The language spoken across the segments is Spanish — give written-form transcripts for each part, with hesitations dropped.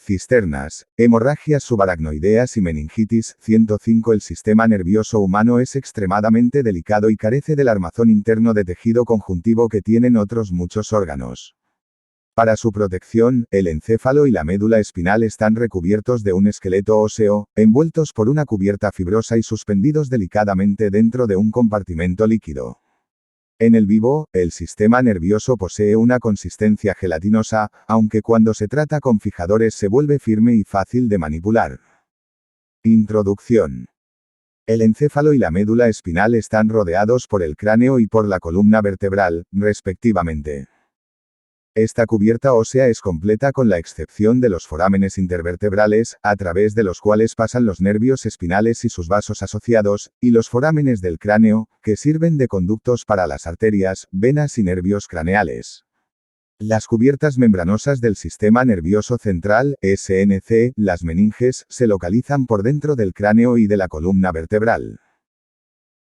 cisternas, hemorragias subaracnoideas y meningitis. 105. El sistema nervioso humano es extremadamente delicado y carece del armazón interno de tejido conjuntivo que tienen otros muchos órganos. Para su protección, el encéfalo y la médula espinal están recubiertos de un esqueleto óseo, envueltos por una cubierta fibrosa y suspendidos delicadamente dentro de un compartimento líquido. En el vivo, el sistema nervioso posee una consistencia gelatinosa, aunque cuando se trata con fijadores se vuelve firme y fácil de manipular. Introducción. El encéfalo y la médula espinal están rodeados por el cráneo y por la columna vertebral, respectivamente. Esta cubierta ósea es completa con la excepción de los forámenes intervertebrales, a través de los cuales pasan los nervios espinales y sus vasos asociados, y los forámenes del cráneo, que sirven de conductos para las arterias, venas y nervios craneales. Las cubiertas membranosas del sistema nervioso central, SNC, las meninges, se localizan por dentro del cráneo y de la columna vertebral.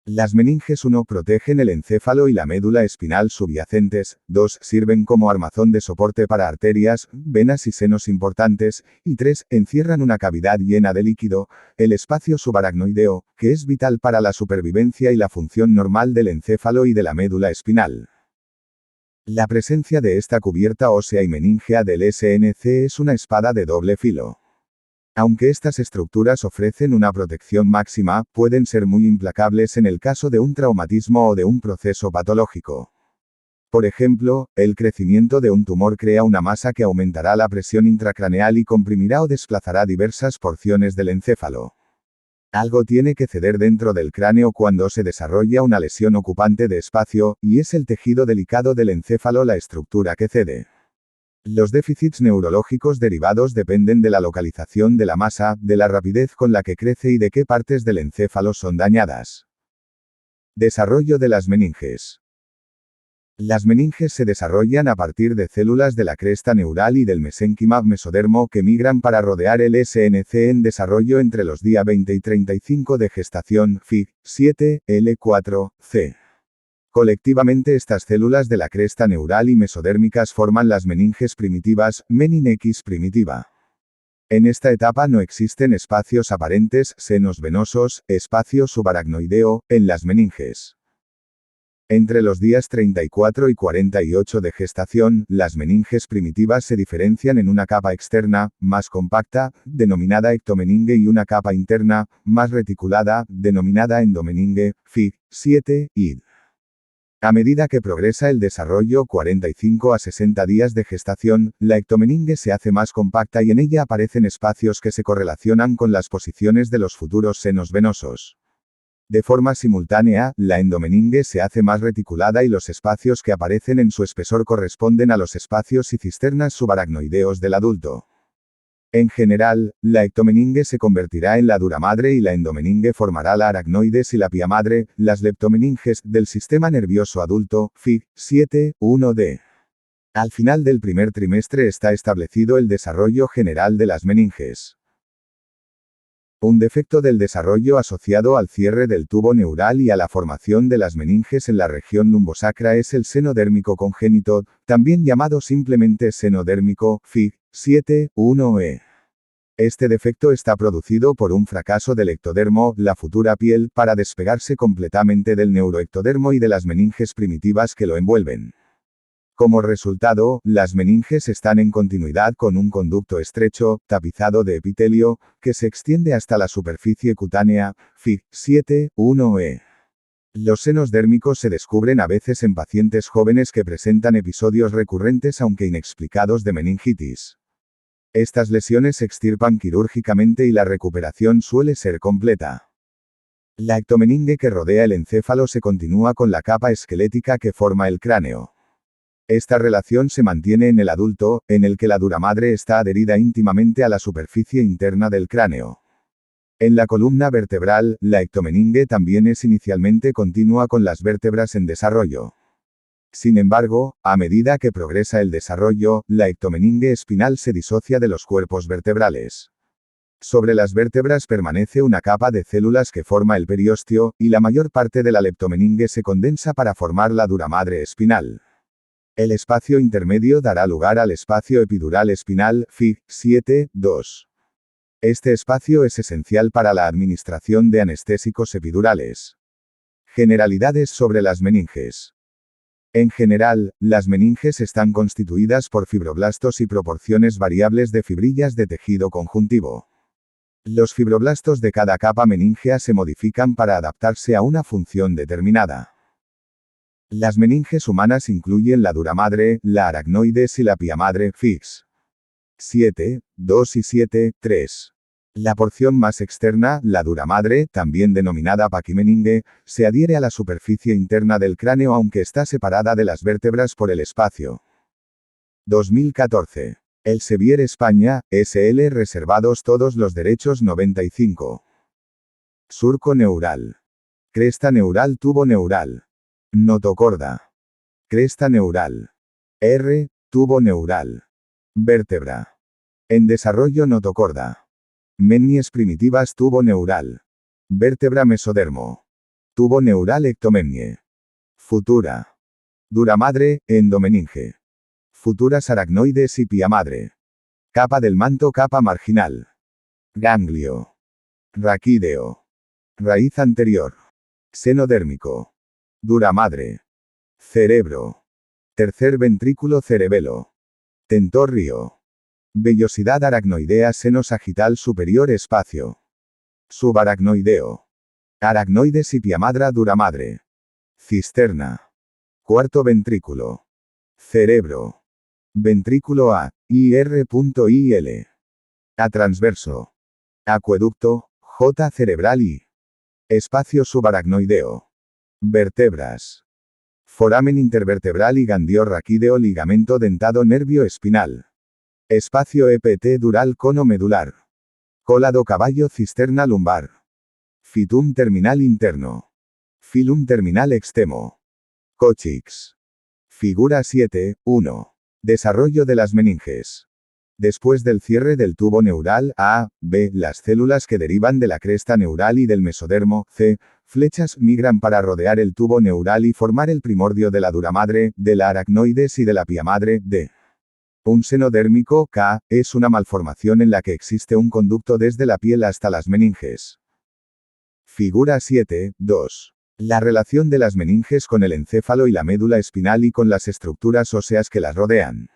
Las meninges 1 protegen el encéfalo y la médula espinal subyacentes, 2 sirven como armazón de soporte para arterias, venas y senos importantes, y 3 encierran una cavidad llena de líquido, el espacio subaracnoideo, que es vital para la supervivencia y la función normal del encéfalo y de la médula espinal. La presencia de esta cubierta ósea y meningea del SNC es una espada de doble filo. Aunque estas estructuras ofrecen una protección máxima, pueden ser muy implacables en el caso de un traumatismo o de un proceso patológico. Por ejemplo, el crecimiento de un tumor crea una masa que aumentará la presión intracraneal y comprimirá o desplazará diversas porciones del encéfalo. Algo tiene que ceder dentro del cráneo cuando se desarrolla una lesión ocupante de espacio, y es el tejido delicado del encéfalo la estructura que cede. Los déficits neurológicos derivados dependen de la localización de la masa, de la rapidez con la que crece y de qué partes del encéfalo son dañadas. Desarrollo de las meninges. Las meninges se desarrollan a partir de células de la cresta neural y del mesénquima mesodermo que migran para rodear el SNC en desarrollo entre los días 20 y 35 de gestación, Fig. 7, L4, C. Colectivamente estas células de la cresta neural y mesodérmicas forman las meninges primitivas, menin X primitiva. En esta etapa no existen espacios aparentes, senos venosos, espacio subaracnoideo, en las meninges. Entre los días 34 y 48 de gestación, las meninges primitivas se diferencian en una capa externa, más compacta, denominada ectomeninge y una capa interna, más reticulada, denominada endomeninge, Fig. 7, id. A medida que progresa el desarrollo 45 a 60 días de gestación, la ectomeninge se hace más compacta y en ella aparecen espacios que se correlacionan con las posiciones de los futuros senos venosos. De forma simultánea, la endomeninge se hace más reticulada y los espacios que aparecen en su espesor corresponden a los espacios y cisternas subaracnoideos del adulto. En general, la ectomeninge se convertirá en la duramadre y la endomeninge formará la aracnoides y la piamadre, las leptomeninges, del sistema nervioso adulto, Fig. 7, 1d. Al final del primer trimestre está establecido el desarrollo general de las meninges. Un defecto del desarrollo asociado al cierre del tubo neural y a la formación de las meninges en la región lumbosacra es el seno dérmico congénito, también llamado simplemente seno dérmico, Fig. 7, 1e. Este defecto está producido por un fracaso del ectodermo, la futura piel, para despegarse completamente del neuroectodermo y de las meninges primitivas que lo envuelven. Como resultado, las meninges están en continuidad con un conducto estrecho, tapizado de epitelio, que se extiende hasta la superficie cutánea, Fig. 7, 1e. Los senos dérmicos se descubren a veces en pacientes jóvenes que presentan episodios recurrentes aunque inexplicados de meningitis. Estas lesiones se extirpan quirúrgicamente y la recuperación suele ser completa. La ectomeninge que rodea el encéfalo se continúa con la capa esquelética que forma el cráneo. Esta relación se mantiene en el adulto, en el que la duramadre está adherida íntimamente a la superficie interna del cráneo. En la columna vertebral, la ectomeninge también es inicialmente continua con las vértebras en desarrollo. Sin embargo, a medida que progresa el desarrollo, la ectomeninge espinal se disocia de los cuerpos vertebrales. Sobre las vértebras permanece una capa de células que forma el periósteo, y la mayor parte de la leptomeninge se condensa para formar la duramadre espinal. El espacio intermedio dará lugar al espacio epidural espinal, Fig. 7.2. Este espacio es esencial para la administración de anestésicos epidurales. Generalidades sobre las meninges. En general, las meninges están constituidas por fibroblastos y proporciones variables de fibrillas de tejido conjuntivo. Los fibroblastos de cada capa meningea se modifican para adaptarse a una función determinada. Las meninges humanas incluyen la dura madre, la aracnoides y la pia madre, Fig. 7.2 y 7.3. La porción más externa, la dura madre, también denominada paquimeninge, se adhiere a la superficie interna del cráneo aunque está separada de las vértebras por el espacio. 2014. Elsevier España, SL reservados todos los derechos 95. Surco neural. Cresta neural tubo neural. Notocorda. Cresta neural. R, tubo neural. Vértebra. En desarrollo notocorda. Memnies primitivas tubo neural. Vértebra mesodermo. Tubo neural ectomemnie. Futura. Dura madre, endomeninge. Futuras aracnoides y pia madre. Capa del manto, capa marginal. Ganglio. Raquídeo. Raíz anterior. Seno dérmico. Dura madre. Cerebro. Tercer ventrículo cerebelo. Tentorrio. Vellosidad aracnoidea, seno sagital superior, espacio. Subaracnoideo. Aracnoides y pia madre, dura madre. Cisterna. Cuarto ventrículo. Cerebro. Ventrículo A, IR.IL. A transverso. Acueducto, J cerebral y. Espacio subaracnoideo. Vértebras. Foramen intervertebral y gandio raquídeo, ligamento dentado, nervio espinal. Espacio EPT dural, cono medular. Cólado caballo, cisterna lumbar. Fitum terminal interno. Filum terminal extremo. Coccyx. Figura 7.1. Desarrollo de las meninges. Después del cierre del tubo neural A, B, las células que derivan de la cresta neural y del mesodermo C, flechas, migran para rodear el tubo neural y formar el primordio de la dura madre, de la aracnoides y de la pia madre D. Un seno dérmico K es una malformación en la que existe un conducto desde la piel hasta las meninges. Figura 7.2. La relación de las meninges con el encéfalo y la médula espinal y con las estructuras óseas que las rodean.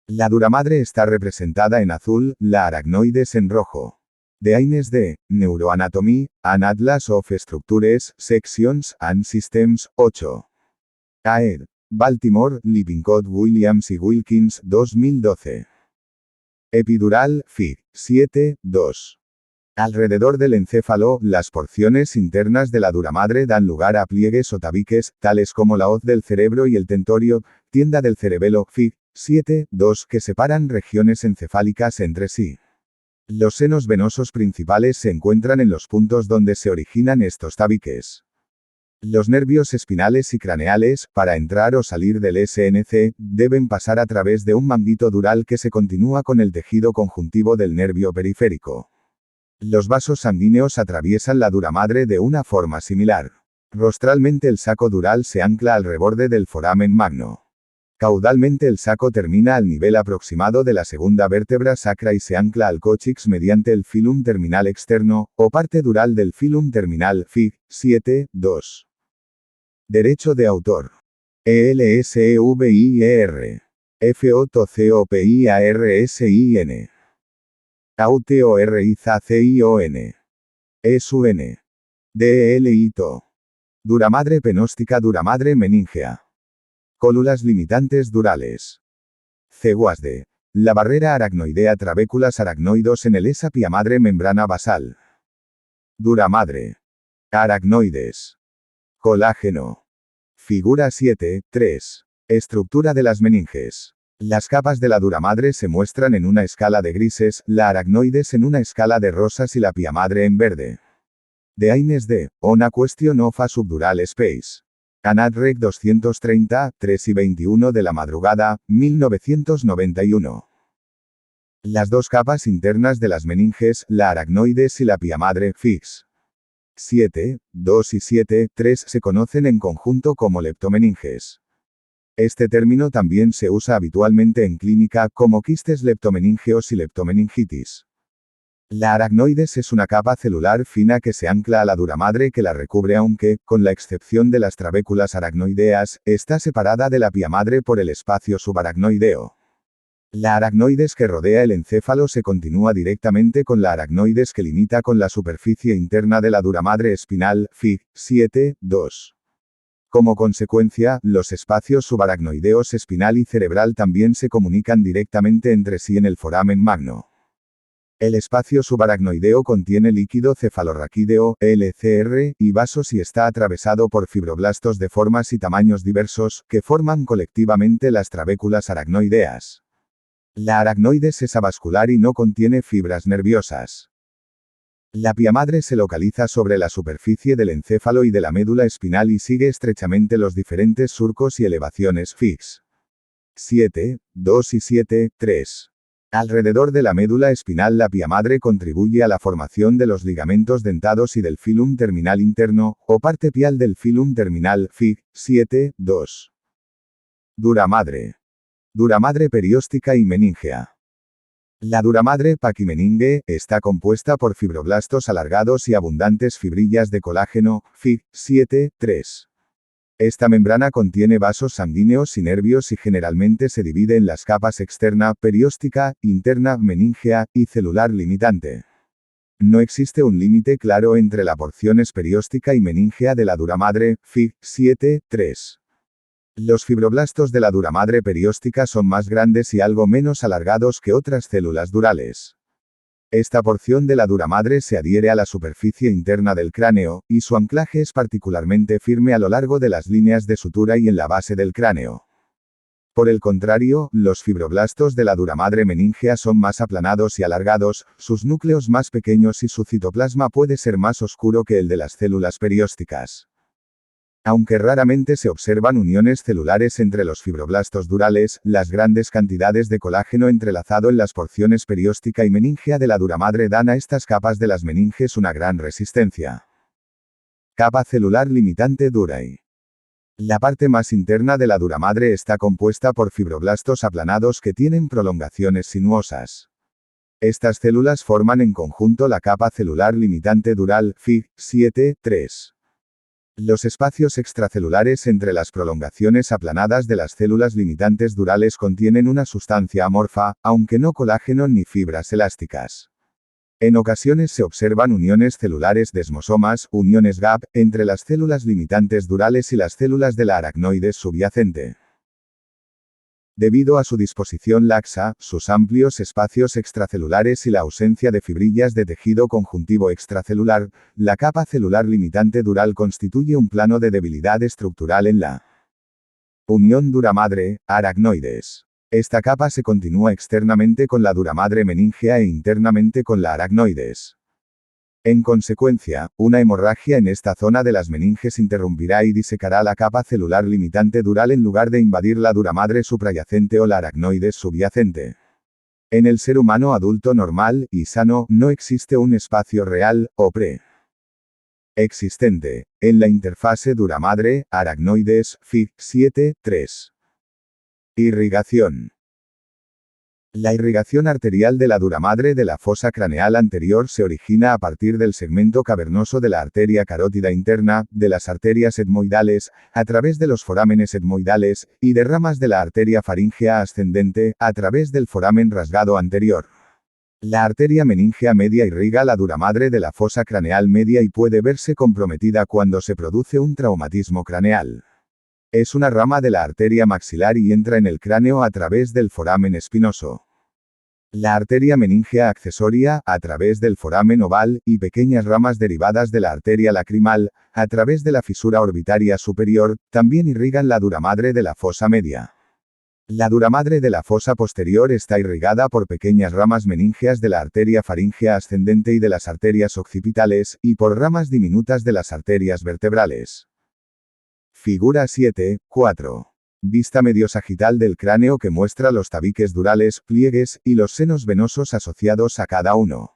La dura madre está representada en azul, la aracnoides en rojo. The Aines de Neuroanatomy, an Atlas of Structures, Sections, and Systems, 8. Aed. Baltimore, Lippincott, Williams y Wilkins, 2012. Epidural, Fig. 7.2. Alrededor del encéfalo, las porciones internas de la dura madre dan lugar a pliegues o tabiques, tales como la hoz del cerebro y el tentorio, tienda del cerebelo, Fig. 7.2, que separan regiones encefálicas entre sí. Los senos venosos principales se encuentran en los puntos donde se originan estos tabiques. Los nervios espinales y craneales, para entrar o salir del SNC, deben pasar a través de un manguito dural que se continúa con el tejido conjuntivo del nervio periférico. Los vasos sanguíneos atraviesan la dura madre de una forma similar. Rostralmente el saco dural se ancla al reborde del foramen magno. Caudalmente el saco termina al nivel aproximado de la segunda vértebra sacra y se ancla al cóccix mediante el filum terminal externo, o parte dural del filum terminal, Fig. 7.2. Derecho de autor. ELSEVIER. FOTCOPIARSIN. AUTORIZACION. ESUN. DELITO. Dura madre penóstica, dura madre meningea. Cólulas limitantes durales. CEGUASDE. La barrera aracnoidea, trabéculas aracnoidos en el esa pia madre, membrana basal. Dura madre. Aracnoides. Colágeno. Figura 7.3. Estructura de las meninges. Las capas de la dura madre se muestran en una escala de grises, la aracnoides en una escala de rosas y la pia madre en verde. The Aines de On a Question of a Subdural Space. ANATREC 230, 3 y 21 de la madrugada, 1991. Las dos capas internas de las meninges, la aracnoides y la pia madre, Fig. 7.2 y 7.3 se conocen en conjunto como leptomeninges. Este término también se usa habitualmente en clínica como quistes leptomeningeos y leptomeningitis. La aracnoides es una capa celular fina que se ancla a la duramadre que la recubre, aunque, con la excepción de las trabéculas aracnoideas, está separada de la pía madre por el espacio subaracnoideo. La aracnoides que rodea el encéfalo se continúa directamente con la aracnoides que limita con la superficie interna de la duramadre espinal, Fig. 7, 2. Como consecuencia, los espacios subaracnoideos espinal y cerebral también se comunican directamente entre sí en el foramen magno. El espacio subaracnoideo contiene líquido cefalorraquídeo, LCR, y vasos y está atravesado por fibroblastos de formas y tamaños diversos, que forman colectivamente las trabéculas aracnoideas. La aracnoides es avascular y no contiene fibras nerviosas. La pía madre se localiza sobre la superficie del encéfalo y de la médula espinal y sigue estrechamente los diferentes surcos y elevaciones Fig. 7, 2 y 7, 3. Alrededor de la médula espinal la pía madre contribuye a la formación de los ligamentos dentados y del filum terminal interno, o parte pial del filum terminal, Fig. 7, 2. Duramadre. Duramadre perióstica y meningea. La duramadre paquimeninge está compuesta por fibroblastos alargados y abundantes fibrillas de colágeno, Fig. 7, 3. Esta membrana contiene vasos sanguíneos y nervios y generalmente se divide en las capas externa, perióstica, interna, meningea, y celular limitante. No existe un límite claro entre la porción perióstica y meningea de la duramadre, Fig. 7, 3. Los fibroblastos de la duramadre perióstica son más grandes y algo menos alargados que otras células durales. Esta porción de la duramadre se adhiere a la superficie interna del cráneo, y su anclaje es particularmente firme a lo largo de las líneas de sutura y en la base del cráneo. Por el contrario, los fibroblastos de la duramadre meningea son más aplanados y alargados, sus núcleos más pequeños y su citoplasma puede ser más oscuro que el de las células periósticas. Aunque raramente se observan uniones celulares entre los fibroblastos durales, las grandes cantidades de colágeno entrelazado en las porciones perióstica y meningea de la duramadre dan a estas capas de las meninges una gran resistencia. Capa celular limitante durae. La parte más interna de la duramadre está compuesta por fibroblastos aplanados que tienen prolongaciones sinuosas. Estas células forman en conjunto la capa celular limitante dural, Fig. 7, 3. Los espacios extracelulares entre las prolongaciones aplanadas de las células limitantes durales contienen una sustancia amorfa, aunque no colágeno ni fibras elásticas. En ocasiones se observan uniones celulares desmosomas, uniones gap, entre las células limitantes durales y las células de la aracnoides subyacente. Debido a su disposición laxa, sus amplios espacios extracelulares y la ausencia de fibrillas de tejido conjuntivo extracelular, la capa celular limitante dural constituye un plano de debilidad estructural en la unión duramadre, aracnoides. Esta capa se continúa externamente con la duramadre meningea e internamente con la aracnoides. En consecuencia, una hemorragia en esta zona de las meninges interrumpirá y disecará la capa celular limitante dural en lugar de invadir la duramadre suprayacente o la aracnoides subyacente. En el ser humano adulto normal y sano, no existe un espacio real, o existente, en la interfase duramadre, aracnoides, Fig. 7, 3. Irrigación. La irrigación arterial de la duramadre de la fosa craneal anterior se origina a partir del segmento cavernoso de la arteria carótida interna, de las arterias etmoidales, a través de los forámenes etmoidales, y de ramas de la arteria faríngea ascendente, a través del foramen rasgado anterior. La arteria meningea media irriga la duramadre de la fosa craneal media y puede verse comprometida cuando se produce un traumatismo craneal. Es una rama de la arteria maxilar y entra en el cráneo a través del foramen espinoso. La arteria meningea accesoria, a través del foramen oval, y pequeñas ramas derivadas de la arteria lacrimal, a través de la fisura orbitaria superior, también irrigan la duramadre de la fosa media. La duramadre de la fosa posterior está irrigada por pequeñas ramas meníngeas de la arteria faríngea ascendente y de las arterias occipitales, y por ramas diminutas de las arterias vertebrales. Figura 7, 4. Vista mediosagital del cráneo que muestra los tabiques durales, pliegues, y los senos venosos asociados a cada uno.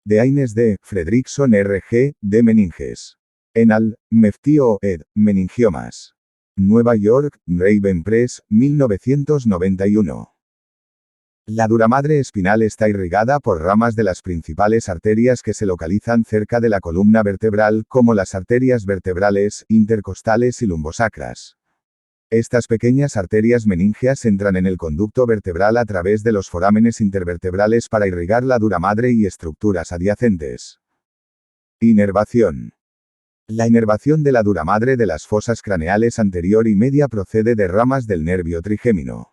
De Haynes D. Fredrickson R.G., de meninges. Enal, Meftio ed. Meningiomas. Nueva York, Raven Press, 1991. La duramadre espinal está irrigada por ramas de las principales arterias que se localizan cerca de la columna vertebral, como las arterias vertebrales, intercostales y lumbosacras. Estas pequeñas arterias meníngeas entran en el conducto vertebral a través de los forámenes intervertebrales para irrigar la duramadre y estructuras adyacentes. Inervación. La inervación de la duramadre de las fosas craneales anterior y media procede de ramas del nervio trigémino.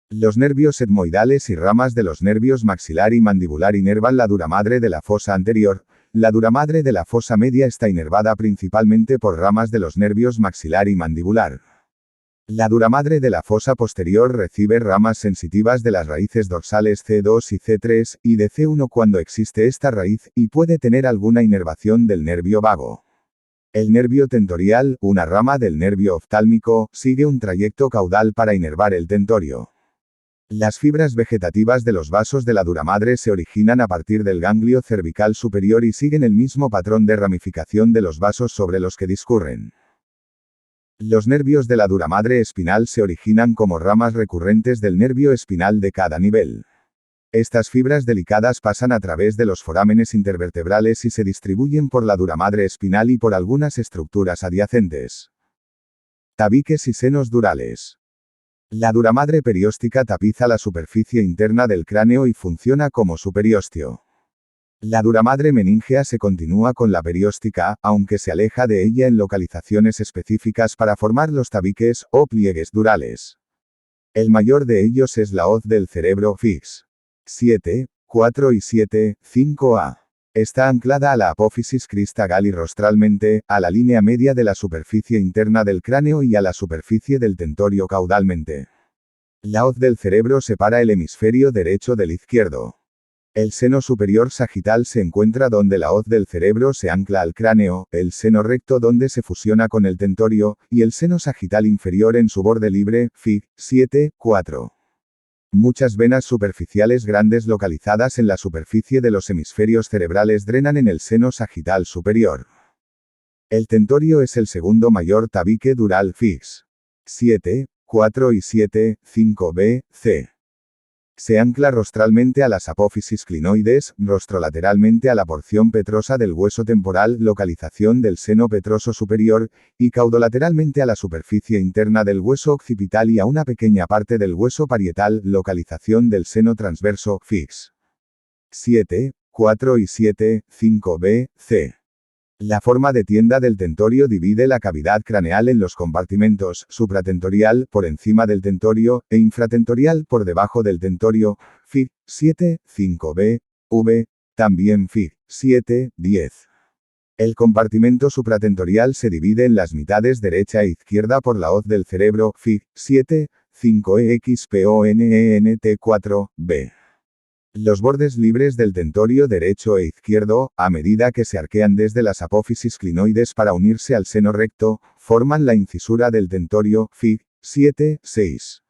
Los nervios etmoidales y ramas de los nervios maxilar y mandibular inervan la duramadre de la fosa anterior. La duramadre de la fosa media está inervada principalmente por ramas de los nervios maxilar y mandibular. La duramadre de la fosa posterior recibe ramas sensitivas de las raíces dorsales C2 y C3, y de C1 cuando existe esta raíz, y puede tener alguna inervación del nervio vago. El nervio tentorial, una rama del nervio oftálmico, sigue un trayecto caudal para inervar el tentorio. Las fibras vegetativas de los vasos de la duramadre se originan a partir del ganglio cervical superior y siguen el mismo patrón de ramificación de los vasos sobre los que discurren. Los nervios de la duramadre espinal se originan como ramas recurrentes del nervio espinal de cada nivel. Estas fibras delicadas pasan a través de los forámenes intervertebrales y se distribuyen por la duramadre espinal y por algunas estructuras adyacentes. Tabiques y senos durales. La duramadre perióstica tapiza la superficie interna del cráneo y funciona como su periósteo. La duramadre meníngea se continúa con la perióstica, aunque se aleja de ella en localizaciones específicas para formar los tabiques, o pliegues durales. El mayor de ellos es la hoz del cerebro FIX. 7, 4 y 7, 5A. Está anclada a la apófisis crista galli rostralmente, a la línea media de la superficie interna del cráneo y a la superficie del tentorio caudalmente. La hoz del cerebro separa el hemisferio derecho del izquierdo. El seno superior sagital se encuentra donde la hoz del cerebro se ancla al cráneo, el seno recto donde se fusiona con el tentorio, y el seno sagital inferior en su borde libre, Fig. 7, 4. Muchas venas superficiales grandes localizadas en la superficie de los hemisferios cerebrales drenan en el seno sagital superior. El tentorio es el segundo mayor tabique dural Fix. 7, 4 y 7, 5b, c. Se ancla rostralmente a las apófisis clinoides, rostrolateralmente a la porción petrosa del hueso temporal, localización del seno petroso superior, y caudolateralmente a la superficie interna del hueso occipital y a una pequeña parte del hueso parietal, localización del seno transverso, Fix. 7, 4 y 7, 5b, c. La forma de tienda del tentorio divide la cavidad craneal en los compartimentos, supratentorial, por encima del tentorio, e infratentorial, por debajo del tentorio, Fig. 7, 5b, v, también Fig. 7, 10. El compartimento supratentorial se divide en las mitades derecha e izquierda por la hoz del cerebro, Fig. 7, 5exponent4b. Los bordes libres del tentorio derecho e izquierdo, a medida que se arquean desde las apófisis clinoides para unirse al seno recto, forman la incisura del tentorio, Fig. 7, 6.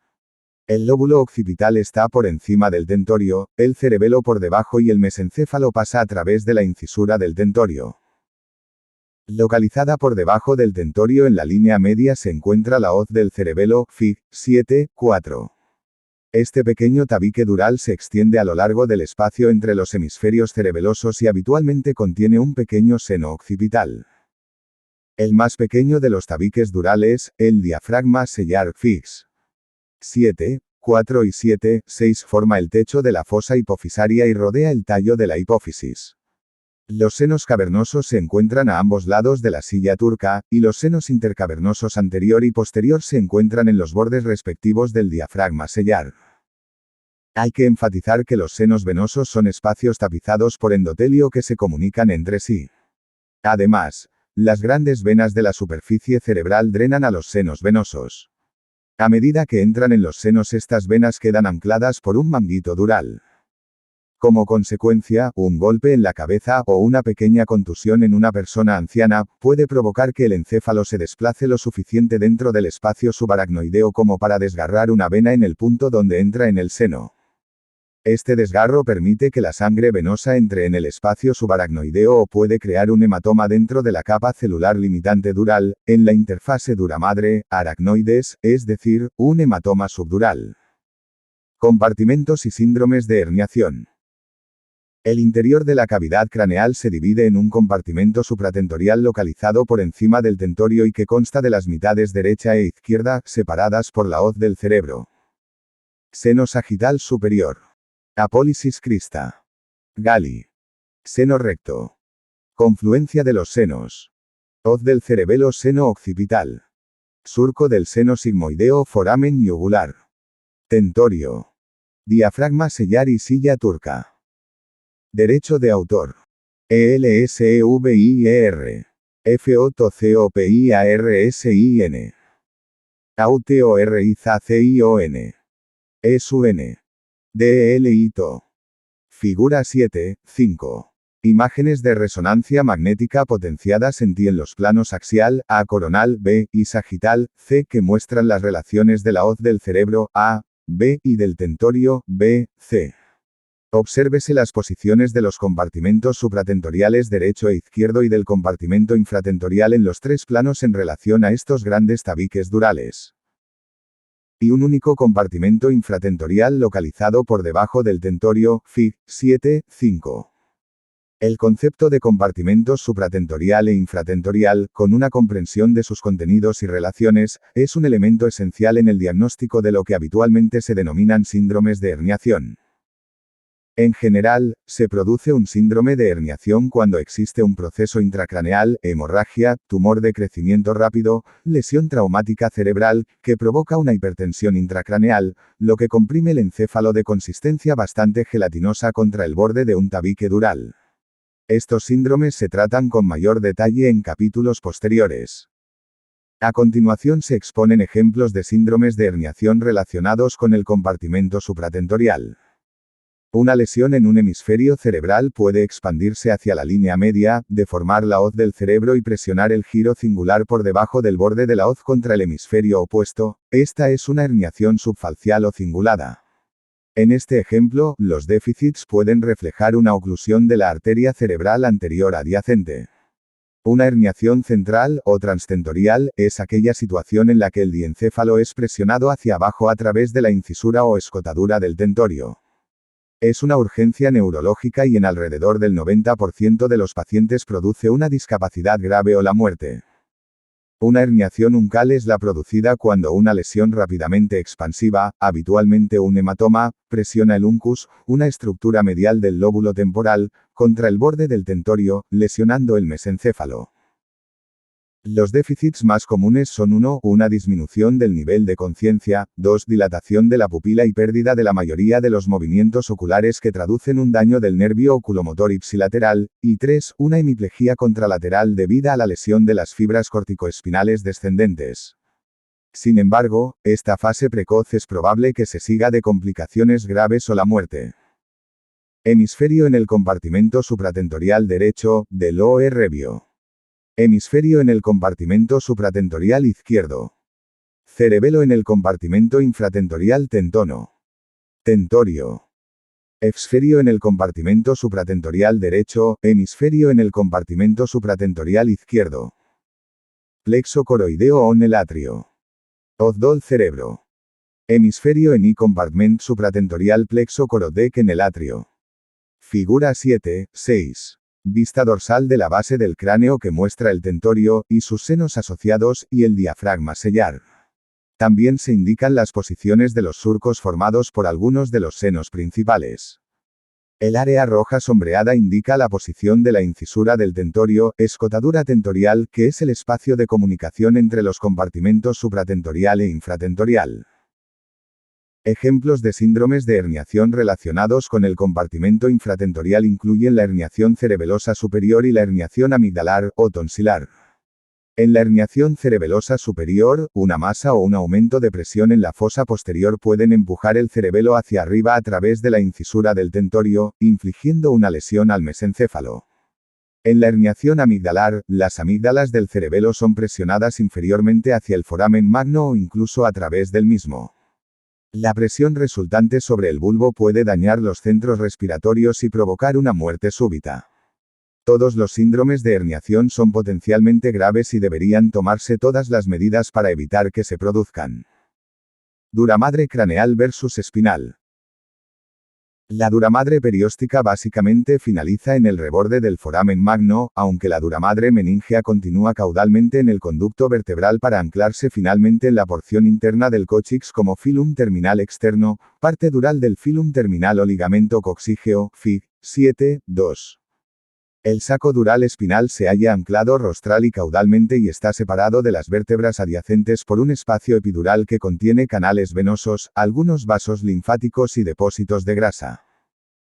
El lóbulo occipital está por encima del tentorio, el cerebelo por debajo y el mesencéfalo pasa a través de la incisura del tentorio. Localizada por debajo del tentorio en la línea media se encuentra la hoz del cerebelo, Fig. 7, 4. Este pequeño tabique dural se extiende a lo largo del espacio entre los hemisferios cerebelosos y habitualmente contiene un pequeño seno occipital. El más pequeño de los tabiques durales, el diafragma sellar Fix. 7, 4 y 7, 6 forma el techo de la fosa hipofisaria y rodea el tallo de la hipófisis. Los senos cavernosos se encuentran a ambos lados de la silla turca, y los senos intercavernosos anterior y posterior se encuentran en los bordes respectivos del diafragma sellar. Hay que enfatizar que los senos venosos son espacios tapizados por endotelio que se comunican entre sí. Además, las grandes venas de la superficie cerebral drenan a los senos venosos. A medida que entran en los senos, estas venas quedan ancladas por un manguito dural. Como consecuencia, un golpe en la cabeza o una pequeña contusión en una persona anciana puede provocar que el encéfalo se desplace lo suficiente dentro del espacio subaracnoideo como para desgarrar una vena en el punto donde entra en el seno. Este desgarro permite que la sangre venosa entre en el espacio subaracnoideo o puede crear un hematoma dentro de la capa celular limitante dural, en la interfase dura-madre, aracnoides, es decir, un hematoma subdural. Compartimentos y síndromes de herniación. El interior de la cavidad craneal se divide en un compartimento supratentorial localizado por encima del tentorio y que consta de las mitades derecha e izquierda, separadas por la hoz del cerebro. Seno sagital superior. Apólisis crista. Gali. Seno recto. Confluencia de los senos. Hoz del cerebelo seno occipital. Surco del seno sigmoideo foramen yugular. Tentorio. Diafragma sellar y silla turca. Derecho de autor. ELSEVIER. FOTOCOPIARSIN. AUTORIZACION. ESUN. DELITO. Figura 7, 5. Imágenes de resonancia magnética potenciadas en los planos axial, A coronal, B, y sagital, C que muestran las relaciones de la hoz del cerebro, A, B, y del tentorio, B, C. Obsérvese las posiciones de los compartimentos supratentoriales derecho e izquierdo y del compartimento infratentorial en los tres planos en relación a estos grandes tabiques durales. Y un único compartimento infratentorial localizado por debajo del tentorio, Fig. 7, 5. El concepto de compartimento supratentorial e infratentorial, con una comprensión de sus contenidos y relaciones, es un elemento esencial en el diagnóstico de lo que habitualmente se denominan síndromes de herniación. En general, se produce un síndrome de herniación cuando existe un proceso intracraneal, hemorragia, tumor de crecimiento rápido, lesión traumática cerebral, que provoca una hipertensión intracraneal, lo que comprime el encéfalo de consistencia bastante gelatinosa contra el borde de un tabique dural. Estos síndromes se tratan con mayor detalle en capítulos posteriores. A continuación se exponen ejemplos de síndromes de herniación relacionados con el compartimento supratentorial. Una lesión en un hemisferio cerebral puede expandirse hacia la línea media, deformar la hoz del cerebro y presionar el giro cingular por debajo del borde de la hoz contra el hemisferio opuesto. Esta es una herniación subfalcial o cingulada. En este ejemplo, los déficits pueden reflejar una oclusión de la arteria cerebral anterior adyacente. Una herniación central, o transtentorial, es aquella situación en la que el diencéfalo es presionado hacia abajo a través de la incisura o escotadura del tentorio. Es una urgencia neurológica y en alrededor del 90% de los pacientes produce una discapacidad grave o la muerte. Una herniación uncal es la producida cuando una lesión rápidamente expansiva, habitualmente un hematoma, presiona el uncus, una estructura medial del lóbulo temporal, contra el borde del tentorio, lesionando el mesencéfalo. Los déficits más comunes son 1. Una disminución del nivel de conciencia, 2. Dilatación de la pupila y pérdida de la mayoría de los movimientos oculares que traducen un daño del nervio oculomotor ipsilateral, y 3. Una hemiplegia contralateral debida a la lesión de las fibras corticoespinales descendentes. Sin embargo, esta fase precoz es probable que se siga de complicaciones graves o la muerte. Hemisferio en el compartimento supratentorial derecho, del ORBio. Hemisferio en el compartimento supratentorial izquierdo. Cerebelo en el compartimento infratentorial tentono. Tentorio. Hemisferio en el compartimento supratentorial derecho, hemisferio en el compartimento supratentorial izquierdo. Plexo coroideo en el atrio. Hoz del cerebro. Hemisferio en compartimento supratentorial plexo corodec en el atrio. Figura 7, 6. Vista dorsal de la base del cráneo que muestra el tentorio, y sus senos asociados, y el diafragma sellar. También se indican las posiciones de los surcos formados por algunos de los senos principales. El área roja sombreada indica la posición de la incisura del tentorio, escotadura tentorial, que es el espacio de comunicación entre los compartimentos supratentorial e infratentorial. Ejemplos de síndromes de herniación relacionados con el compartimento infratentorial incluyen la herniación cerebelosa superior y la herniación amigdalar, o tonsilar. En la herniación cerebelosa superior, una masa o un aumento de presión en la fosa posterior pueden empujar el cerebelo hacia arriba a través de la incisura del tentorio, infligiendo una lesión al mesencéfalo. En la herniación amigdalar, las amígdalas del cerebelo son presionadas inferiormente hacia el foramen magno o incluso a través del mismo. La presión resultante sobre el bulbo puede dañar los centros respiratorios y provocar una muerte súbita. Todos los síndromes de herniación son potencialmente graves y deberían tomarse todas las medidas para evitar que se produzcan. Duramadre craneal versus espinal. La duramadre perióstica básicamente finaliza en el reborde del foramen magno, aunque la duramadre meningea continúa caudalmente en el conducto vertebral para anclarse finalmente en la porción interna del cóccix como filum terminal externo, parte dural del filum terminal o ligamento coxígeo, Fig. 7, 2. El saco dural espinal se halla anclado rostral y caudalmente y está separado de las vértebras adyacentes por un espacio epidural que contiene canales venosos, algunos vasos linfáticos y depósitos de grasa.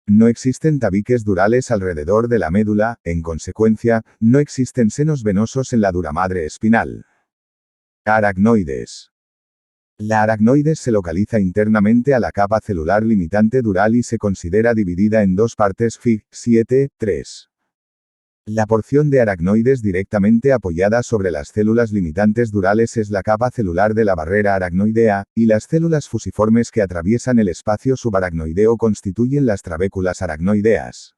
No existen tabiques durales alrededor de la médula, en consecuencia, no existen senos venosos en la duramadre espinal. Aracnoides. La aracnoides se localiza internamente a la capa celular limitante dural y se considera dividida en dos partes Fig. 7, 3. La porción de aracnoides directamente apoyada sobre las células limitantes durales es la capa celular de la barrera aracnoidea, y las células fusiformes que atraviesan el espacio subaracnoideo constituyen las trabéculas aracnoideas.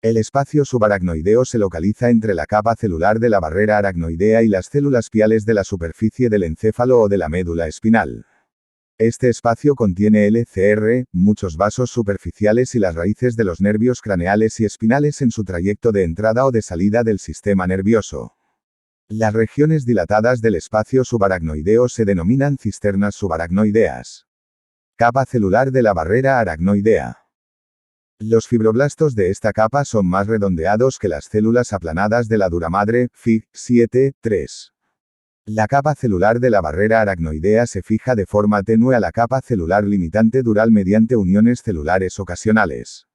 El espacio subaracnoideo se localiza entre la capa celular de la barrera aracnoidea y las células piales de la superficie del encéfalo o de la médula espinal. Este espacio contiene LCR, muchos vasos superficiales y las raíces de los nervios craneales y espinales en su trayecto de entrada o de salida del sistema nervioso. Las regiones dilatadas del espacio subaracnoideo se denominan cisternas subaracnoideas. Capa celular de la barrera aracnoidea. Los fibroblastos de esta capa son más redondeados que las células aplanadas de la duramadre, Fig. 7, 3. La capa celular de la barrera aracnoidea se fija de forma tenue a la capa celular limitante dural mediante uniones celulares ocasionales.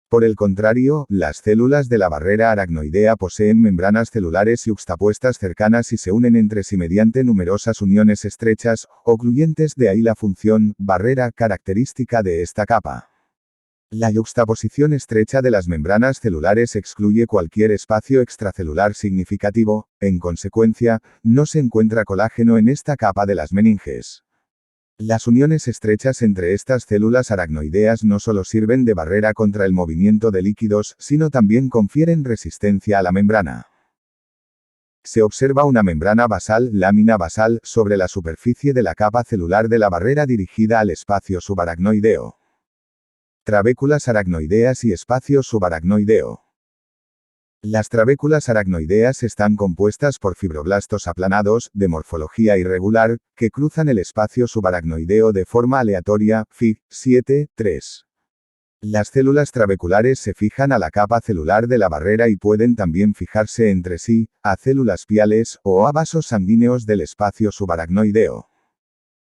Por el contrario, las células de la barrera aracnoidea poseen membranas celulares yuxtapuestas cercanas y se unen entre sí mediante numerosas uniones estrechas, ocluyentes, de ahí la función barrera característica de esta capa. La yuxtaposición estrecha de las membranas celulares excluye cualquier espacio extracelular significativo, en consecuencia, no se encuentra colágeno en esta capa de las meninges. Las uniones estrechas entre estas células aracnoideas no solo sirven de barrera contra el movimiento de líquidos, sino también confieren resistencia a la membrana. Se observa una membrana basal, lámina basal, sobre la superficie de la capa celular de la barrera dirigida al espacio subaracnoideo. Trabéculas aracnoideas y espacio subaracnoideo. Las trabéculas aracnoideas están compuestas por fibroblastos aplanados, de morfología irregular, que cruzan el espacio subaracnoideo de forma aleatoria, Fig. 7, 3. Las células trabeculares se fijan a la capa celular de la barrera y pueden también fijarse entre sí, a células piales, o a vasos sanguíneos del espacio subaracnoideo.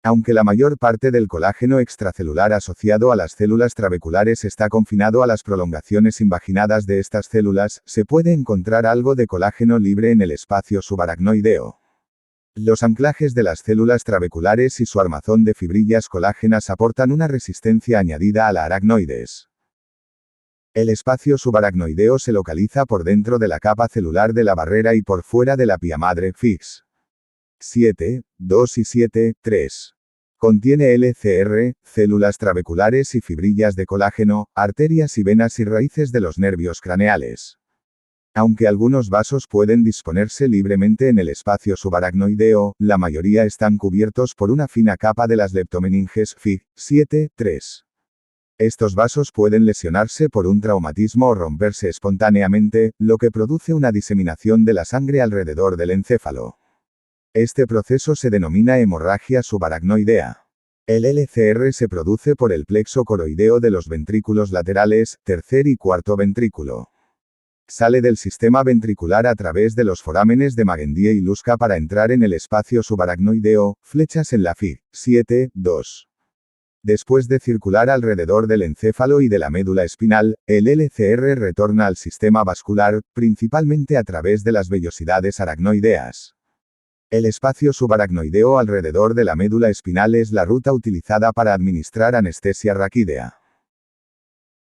Aunque la mayor parte del colágeno extracelular asociado a las células trabeculares está confinado a las prolongaciones invaginadas de estas células, se puede encontrar algo de colágeno libre en el espacio subaracnoideo. Los anclajes de las células trabeculares y su armazón de fibrillas colágenas aportan una resistencia añadida a la aracnoides. El espacio subaracnoideo se localiza por dentro de la capa celular de la barrera y por fuera de la pía madre, Fig. 7, 2 y 7, 3. Contiene LCR, células trabeculares y fibrillas de colágeno, arterias y venas y raíces de los nervios craneales. Aunque algunos vasos pueden disponerse libremente en el espacio subaracnoideo, la mayoría están cubiertos por una fina capa de las leptomeninges, Fig. 7, 3. Estos vasos pueden lesionarse por un traumatismo o romperse espontáneamente, lo que produce una diseminación de la sangre alrededor del encéfalo. Este proceso se denomina hemorragia subaracnoidea. El LCR se produce por el plexo coroideo de los ventrículos laterales, tercer y cuarto ventrículo. Sale del sistema ventricular a través de los forámenes de Magendie y Lusca para entrar en el espacio subaracnoideo, flechas en la Fig. 7, 2. Después de circular alrededor del encéfalo y de la médula espinal, el LCR retorna al sistema vascular, principalmente a través de las vellosidades aracnoideas. El espacio subaracnoideo alrededor de la médula espinal es la ruta utilizada para administrar anestesia raquídea.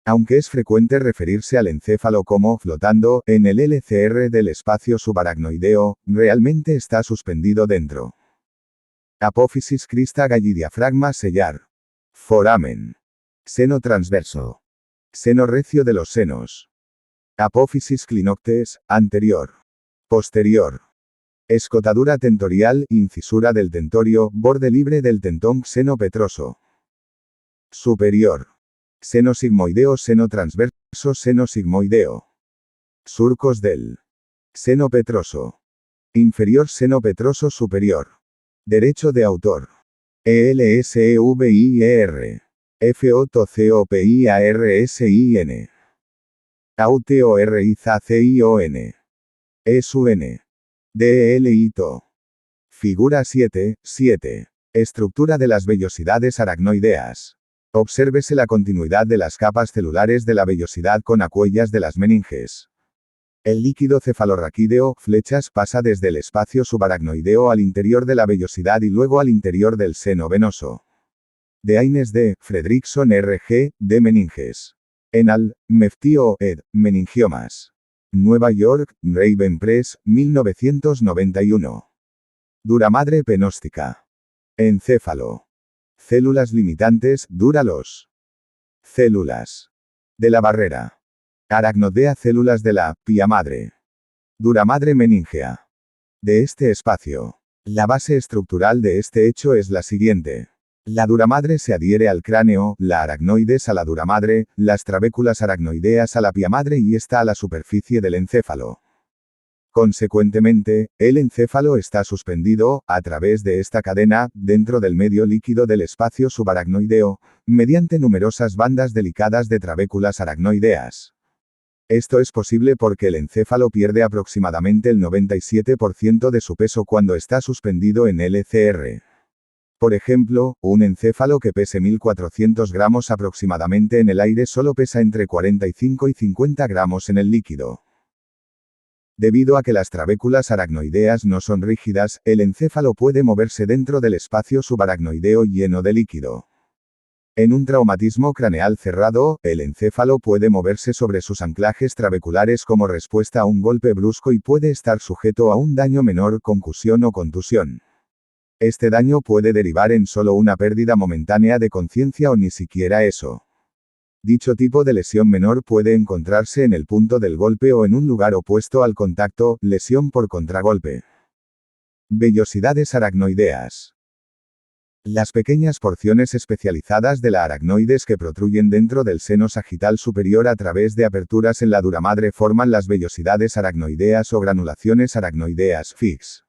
Aunque es frecuente referirse al encéfalo como flotando en el LCR del espacio subaracnoideo, realmente está suspendido dentro. Apófisis crista gallidiafragma sellar. Foramen. Seno transverso. Seno recio de los senos. Apófisis clinoctes, anterior. Posterior. Escotadura tentorial, incisura del tentorio, borde libre del tentón seno petroso. Superior. Seno sigmoideo, seno transverso, seno sigmoideo. Surcos del seno petroso. Inferior, seno petroso superior. Derecho de autor. ELSEVIER. FOTCOPIARSIN. AUTORIZACION. ESUN. DELITO. Figura 7, 7. Estructura de las vellosidades aracnoideas. Obsérvese la continuidad de las capas celulares de la vellosidad con acuellas de las meninges. El líquido cefalorraquídeo, flechas, pasa desde el espacio subaracnoideo al interior de la vellosidad y luego al interior del seno venoso. De Haynes D. Fredrickson R.G., de meninges. Enal, Meftio, ed. Meningiomas. Nueva York, Raven Press, 1991. Duramadre penóstica. Encéfalo. Células limitantes, dúralos. Células. De la barrera. Aracnodea, células de la pía madre. Duramadre meningea. De este espacio. La base estructural de este hecho es la siguiente. La duramadre se adhiere al cráneo, la aracnoides a la duramadre, las trabéculas aracnoideas a la pía madre y esta a la superficie del encéfalo. Consecuentemente, el encéfalo está suspendido, a través de esta cadena, dentro del medio líquido del espacio subaracnoideo, mediante numerosas bandas delicadas de trabéculas aracnoideas. Esto es posible porque el encéfalo pierde aproximadamente el 97% de su peso cuando está suspendido en LCR. Por ejemplo, un encéfalo que pese 1400 gramos aproximadamente en el aire solo pesa entre 45 y 50 gramos en el líquido. Debido a que las trabéculas aracnoideas no son rígidas, el encéfalo puede moverse dentro del espacio subaracnoideo lleno de líquido. En un traumatismo craneal cerrado, el encéfalo puede moverse sobre sus anclajes trabeculares como respuesta a un golpe brusco y puede estar sujeto a un daño menor, concusión o contusión. Este daño puede derivar en solo una pérdida momentánea de conciencia o ni siquiera eso. Dicho tipo de lesión menor puede encontrarse en el punto del golpe o en un lugar opuesto al contacto, lesión por contragolpe. Vellosidades aracnoideas. Las pequeñas porciones especializadas de la aracnoides que protruyen dentro del seno sagital superior a través de aperturas en la duramadre forman las vellosidades aracnoideas o granulaciones aracnoideas, FIX.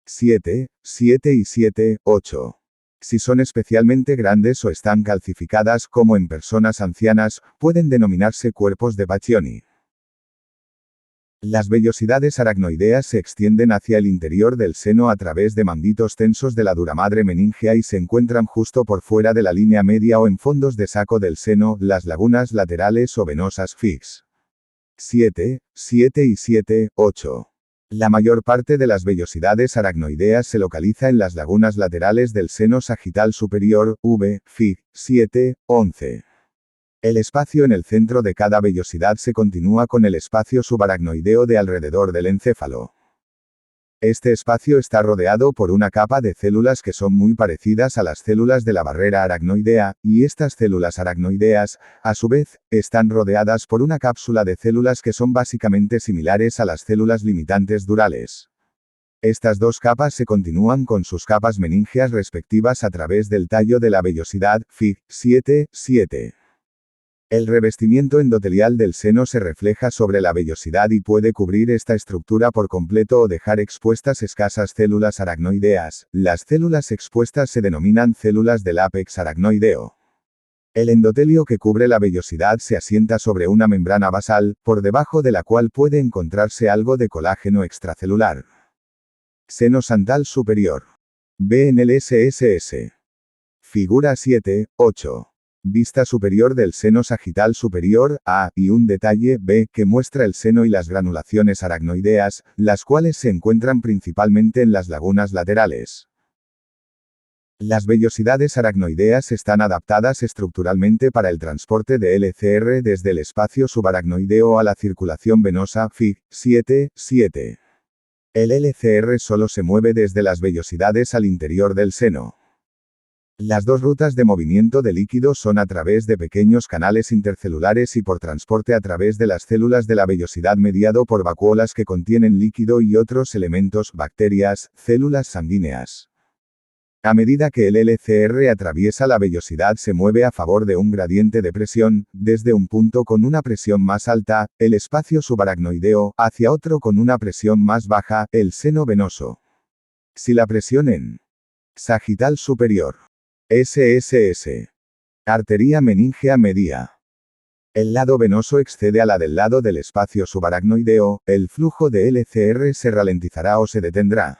7, 7 y 7, 8. Si son especialmente grandes o están calcificadas, como en personas ancianas, pueden denominarse cuerpos de Pacchioni. Las vellosidades aracnoideas se extienden hacia el interior del seno a través de manguitos tensos de la duramadre meningea y se encuentran justo por fuera de la línea media o en fondos de saco del seno, las lagunas laterales o venosas FIX. 7, 7 y 7, 8. La mayor parte de las vellosidades aracnoideas se localiza en las lagunas laterales del seno sagital superior, V, Fig. 7, 11. El espacio en el centro de cada vellosidad se continúa con el espacio subaracnoideo de alrededor del encéfalo. Este espacio está rodeado por una capa de células que son muy parecidas a las células de la barrera aracnoidea, y estas células aracnoideas, a su vez, están rodeadas por una cápsula de células que son básicamente similares a las células limitantes durales. Estas dos capas se continúan con sus capas meningeas respectivas a través del tallo de la vellosidad, Fig. 7, 7. El revestimiento endotelial del seno se refleja sobre la vellosidad y puede cubrir esta estructura por completo o dejar expuestas escasas células aracnoideas. Las células expuestas se denominan células del ápex aracnoideo. El endotelio que cubre la vellosidad se asienta sobre una membrana basal, por debajo de la cual puede encontrarse algo de colágeno extracelular. Seno santal superior. B en el SSS. Figura 7, 8. Vista superior del seno sagital superior, A, y un detalle, B, que muestra el seno y las granulaciones aracnoideas, las cuales se encuentran principalmente en las lagunas laterales. Las vellosidades aracnoideas están adaptadas estructuralmente para el transporte de LCR desde el espacio subaracnoideo a la circulación venosa, Fig. 7, 7. El LCR solo se mueve desde las vellosidades al interior del seno. Las dos rutas de movimiento de líquido son a través de pequeños canales intercelulares y por transporte a través de las células de la vellosidad mediado por vacuolas que contienen líquido y otros elementos, bacterias, células sanguíneas. A medida que el LCR atraviesa la vellosidad se mueve a favor de un gradiente de presión, desde un punto con una presión más alta, el espacio subaracnoideo, hacia otro con una presión más baja, el seno venoso. Si la presión en sagital superior, SSS, arteria meningea media, el lado venoso excede a la del lado del espacio subaracnoideo, el flujo de LCR se ralentizará o se detendrá.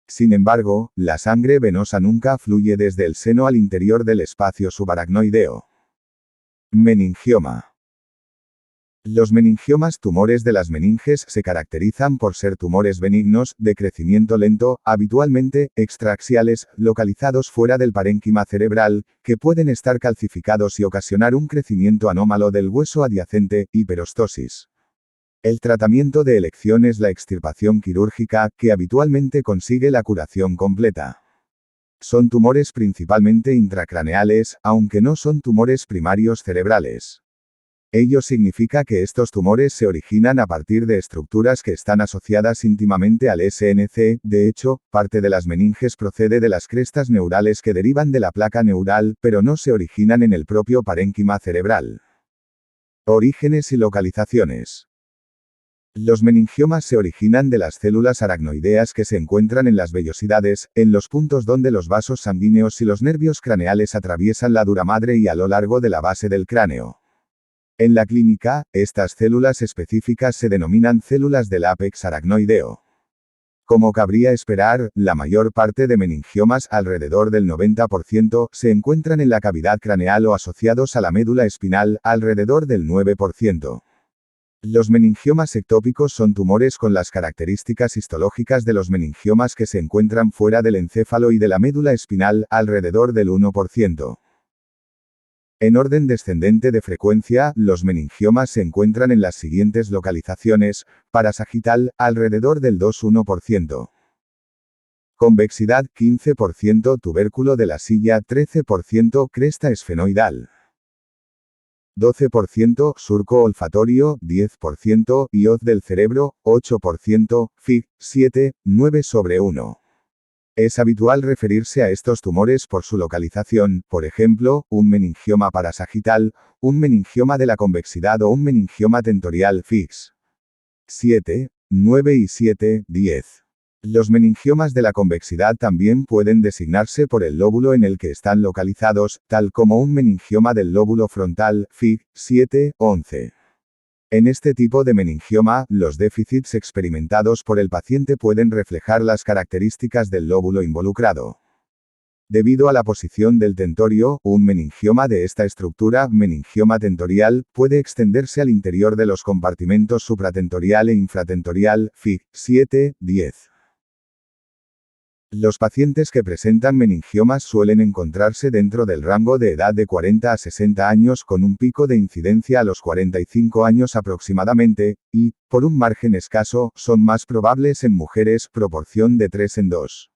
Sin embargo, la sangre venosa nunca fluye desde el seno al interior del espacio subaracnoideo. Meningioma. Los meningiomas, tumores de las meninges, se caracterizan por ser tumores benignos, de crecimiento lento, habitualmente, extraaxiales, localizados fuera del parénquima cerebral, que pueden estar calcificados y ocasionar un crecimiento anómalo del hueso adyacente, hiperostosis. El tratamiento de elección es la extirpación quirúrgica, que habitualmente consigue la curación completa. Son tumores principalmente intracraneales, aunque no son tumores primarios cerebrales. Ello significa que estos tumores se originan a partir de estructuras que están asociadas íntimamente al SNC, de hecho, parte de las meninges procede de las crestas neurales que derivan de la placa neural, pero no se originan en el propio parénquima cerebral. Orígenes y localizaciones. Los meningiomas se originan de las células aracnoideas que se encuentran en las vellosidades, en los puntos donde los vasos sanguíneos y los nervios craneales atraviesan la dura madre y a lo largo de la base del cráneo. En la clínica, estas células específicas se denominan células del ápex aracnoideo. Como cabría esperar, la mayor parte de meningiomas, alrededor del 90%, se encuentran en la cavidad craneal o asociados a la médula espinal, alrededor del 9%. Los meningiomas ectópicos son tumores con las características histológicas de los meningiomas que se encuentran fuera del encéfalo y de la médula espinal, alrededor del 1%. En orden descendente de frecuencia, los meningiomas se encuentran en las siguientes localizaciones: parasagital, alrededor del 2,1%. Convexidad, 15%, tubérculo de la silla, 13%, cresta esfenoidal. 12%, surco olfatorio, 10%, y hoz del cerebro, 8%, FIG, 7, 9/1. Es habitual referirse a estos tumores por su localización, por ejemplo, un meningioma parasagital, un meningioma de la convexidad o un meningioma tentorial FIGS. 7, 9 y 7, 10. Los meningiomas de la convexidad también pueden designarse por el lóbulo en el que están localizados, tal como un meningioma del lóbulo frontal, FIG, 7, 11. En este tipo de meningioma, los déficits experimentados por el paciente pueden reflejar las características del lóbulo involucrado. Debido a la posición del tentorio, un meningioma de esta estructura, meningioma tentorial, puede extenderse al interior de los compartimentos supratentorial e infratentorial, FIG, 7, 10. Los pacientes que presentan meningiomas suelen encontrarse dentro del rango de edad de 40 a 60 años con un pico de incidencia a los 45 años aproximadamente, y, por un margen escaso, son más probables en mujeres, proporción de 3 en 2.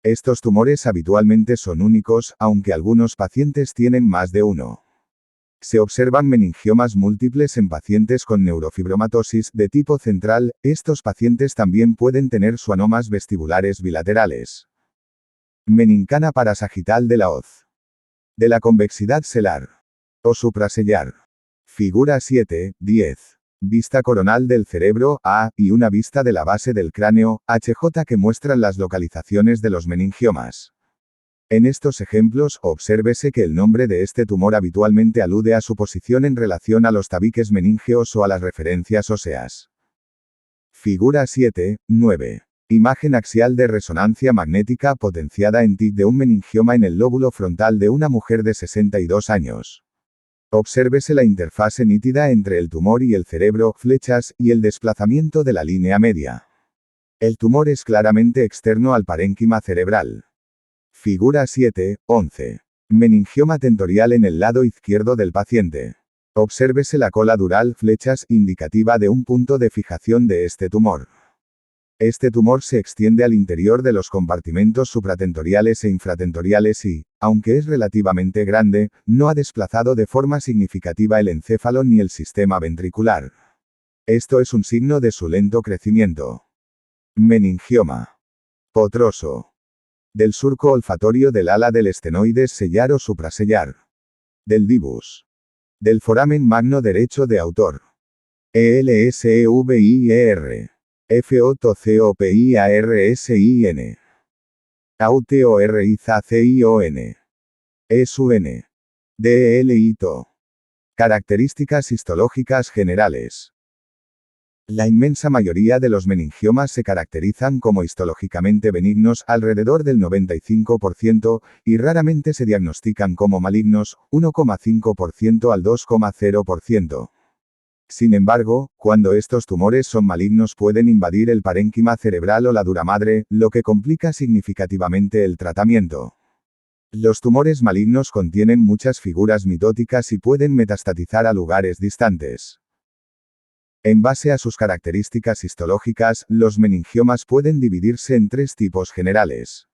Estos tumores habitualmente son únicos, aunque algunos pacientes tienen más de uno. Se observan meningiomas múltiples en pacientes con neurofibromatosis de tipo central. Estos pacientes también pueden tener schwannomas vestibulares bilaterales. Meningioma parasagital de la hoz. De la convexidad selar. O suprasellar. Figura 7, 10. Vista coronal del cerebro, A, y una vista de la base del cráneo, HJ, que muestran las localizaciones de los meningiomas. En estos ejemplos, obsérvese que el nombre de este tumor habitualmente alude a su posición en relación a los tabiques meningeos o a las referencias óseas. Figura 7, 9. Imagen axial de resonancia magnética potenciada en TIC de un meningioma en el lóbulo frontal de una mujer de 62 años. Obsérvese la interfase nítida entre el tumor y el cerebro, flechas, y el desplazamiento de la línea media. El tumor es claramente externo al parénquima cerebral. Figura 7, 11. Meningioma tentorial en el lado izquierdo del paciente. Obsérvese la cola dural, flechas, indicativa de un punto de fijación de este tumor. Este tumor se extiende al interior de los compartimentos supratentoriales e infratentoriales y, aunque es relativamente grande, no ha desplazado de forma significativa el encéfalo ni el sistema ventricular. Esto es un signo de su lento crecimiento. Meningioma. Potroso. Del surco olfatorio del ala del estenoides sellar o suprasellar. Del divus. Del foramen magno derecho de autor. ELSEVIER. FOTCOPIARSIN. AUTORIZACION. ESUN. DELITO. Características histológicas generales. La inmensa mayoría de los meningiomas se caracterizan como histológicamente benignos, alrededor del 95%, y raramente se diagnostican como malignos, 1,5% al 2,0%. Sin embargo, cuando estos tumores son malignos pueden invadir el parénquima cerebral o la dura madre, lo que complica significativamente el tratamiento. Los tumores malignos contienen muchas figuras mitóticas y pueden metastatizar a lugares distantes. En base a sus características histológicas, los meningiomas pueden dividirse en tres tipos generales.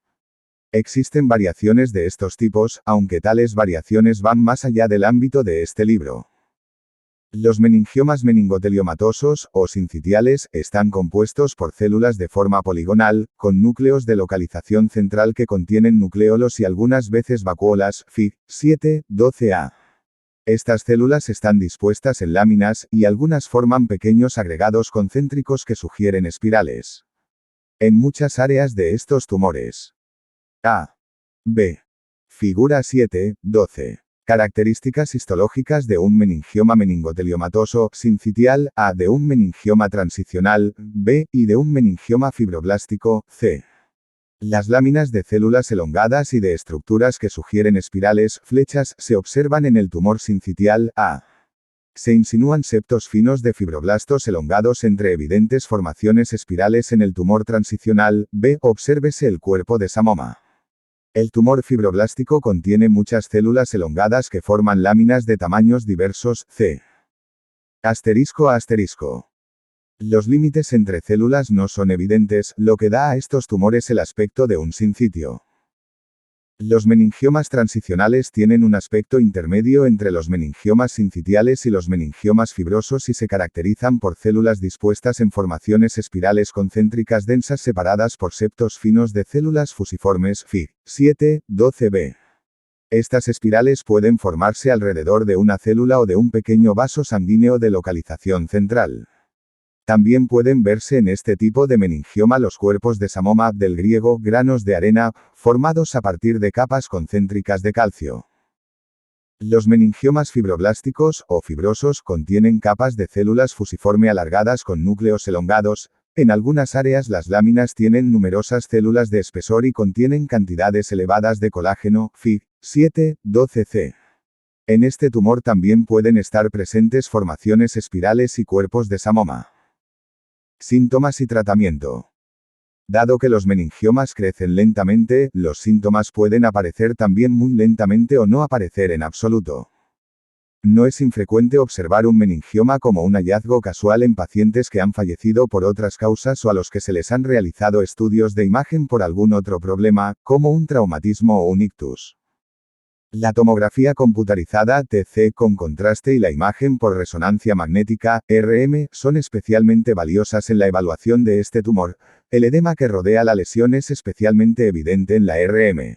Existen variaciones de estos tipos, aunque tales variaciones van más allá del ámbito de este libro. Los meningiomas meningoteliomatosos, o sincitiales, están compuestos por células de forma poligonal, con núcleos de localización central que contienen nucleolos y algunas veces vacuolas, Fig. 7, 12a. Estas células están dispuestas en láminas, y algunas forman pequeños agregados concéntricos que sugieren espirales. En muchas áreas de estos tumores. A. B. Figura 7, 12. Características histológicas de un meningioma meningoteliomatoso, sincitial, A, de un meningioma transicional, B, y de un meningioma fibroblástico, C. Las láminas de células elongadas y de estructuras que sugieren espirales, flechas, se observan en el tumor sincitial, A. Se insinúan septos finos de fibroblastos elongados entre evidentes formaciones espirales en el tumor transicional, B, obsérvese el cuerpo de Samoma. El tumor fibroblástico contiene muchas células elongadas que forman láminas de tamaños diversos, C. ***. Los límites entre células no son evidentes, lo que da a estos tumores el aspecto de un sincitio. Los meningiomas transicionales tienen un aspecto intermedio entre los meningiomas sincitiales y los meningiomas fibrosos y se caracterizan por células dispuestas en formaciones espirales concéntricas densas separadas por septos finos de células fusiformes, Fig. 7, 12b. Estas espirales pueden formarse alrededor de una célula o de un pequeño vaso sanguíneo de localización central. También pueden verse en este tipo de meningioma los cuerpos de Samoma, del griego, granos de arena, formados a partir de capas concéntricas de calcio. Los meningiomas fibroblásticos, o fibrosos, contienen capas de células fusiforme alargadas con núcleos elongados. En algunas áreas las láminas tienen numerosas células de espesor y contienen cantidades elevadas de colágeno, Fig. 7, 12c. En este tumor también pueden estar presentes formaciones espirales y cuerpos de Samoma. Síntomas y tratamiento. Dado que los meningiomas crecen lentamente, los síntomas pueden aparecer también muy lentamente o no aparecer en absoluto. No es infrecuente observar un meningioma como un hallazgo casual en pacientes que han fallecido por otras causas o a los que se les han realizado estudios de imagen por algún otro problema, como un traumatismo o un ictus. La tomografía computarizada TC con contraste y la imagen por resonancia magnética RM son especialmente valiosas en la evaluación de este tumor. El edema que rodea la lesión es especialmente evidente en la RM.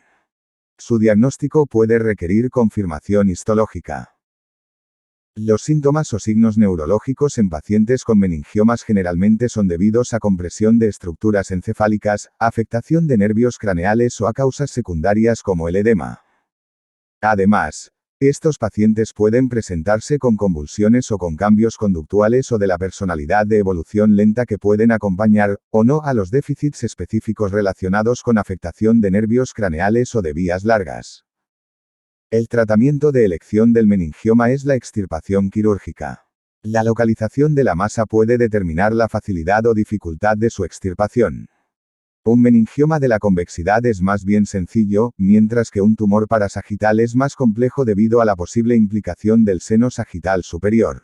Su diagnóstico puede requerir confirmación histológica. Los síntomas o signos neurológicos en pacientes con meningiomas generalmente son debidos a compresión de estructuras encefálicas, afectación de nervios craneales o a causas secundarias como el edema. Además, estos pacientes pueden presentarse con convulsiones o con cambios conductuales o de la personalidad de evolución lenta que pueden acompañar, o no, a los déficits específicos relacionados con afectación de nervios craneales o de vías largas. El tratamiento de elección del meningioma es la extirpación quirúrgica. La localización de la masa puede determinar la facilidad o dificultad de su extirpación. Un meningioma de la convexidad es más bien sencillo, mientras que un tumor parasagital es más complejo debido a la posible implicación del seno sagital superior.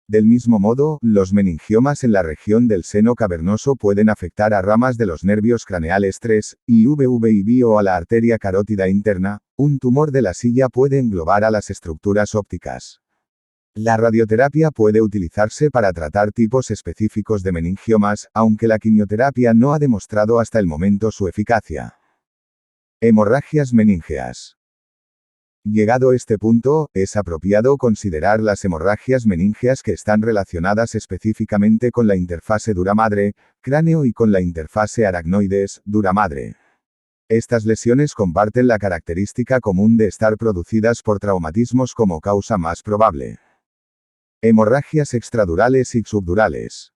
Del mismo modo, los meningiomas en la región del seno cavernoso pueden afectar a ramas de los nervios craneales 3, IVV y B o a la arteria carótida interna. Un tumor de la silla puede englobar a las estructuras ópticas. La radioterapia puede utilizarse para tratar tipos específicos de meningiomas, aunque la quimioterapia no ha demostrado hasta el momento su eficacia. Hemorragias meníngeas. Llegado este punto, es apropiado considerar las hemorragias meníngeas que están relacionadas específicamente con la interfase dura-madre, cráneo y con la interfase aracnoides, dura-madre. Estas lesiones comparten la característica común de estar producidas por traumatismos como causa más probable. Hemorragias extradurales y subdurales.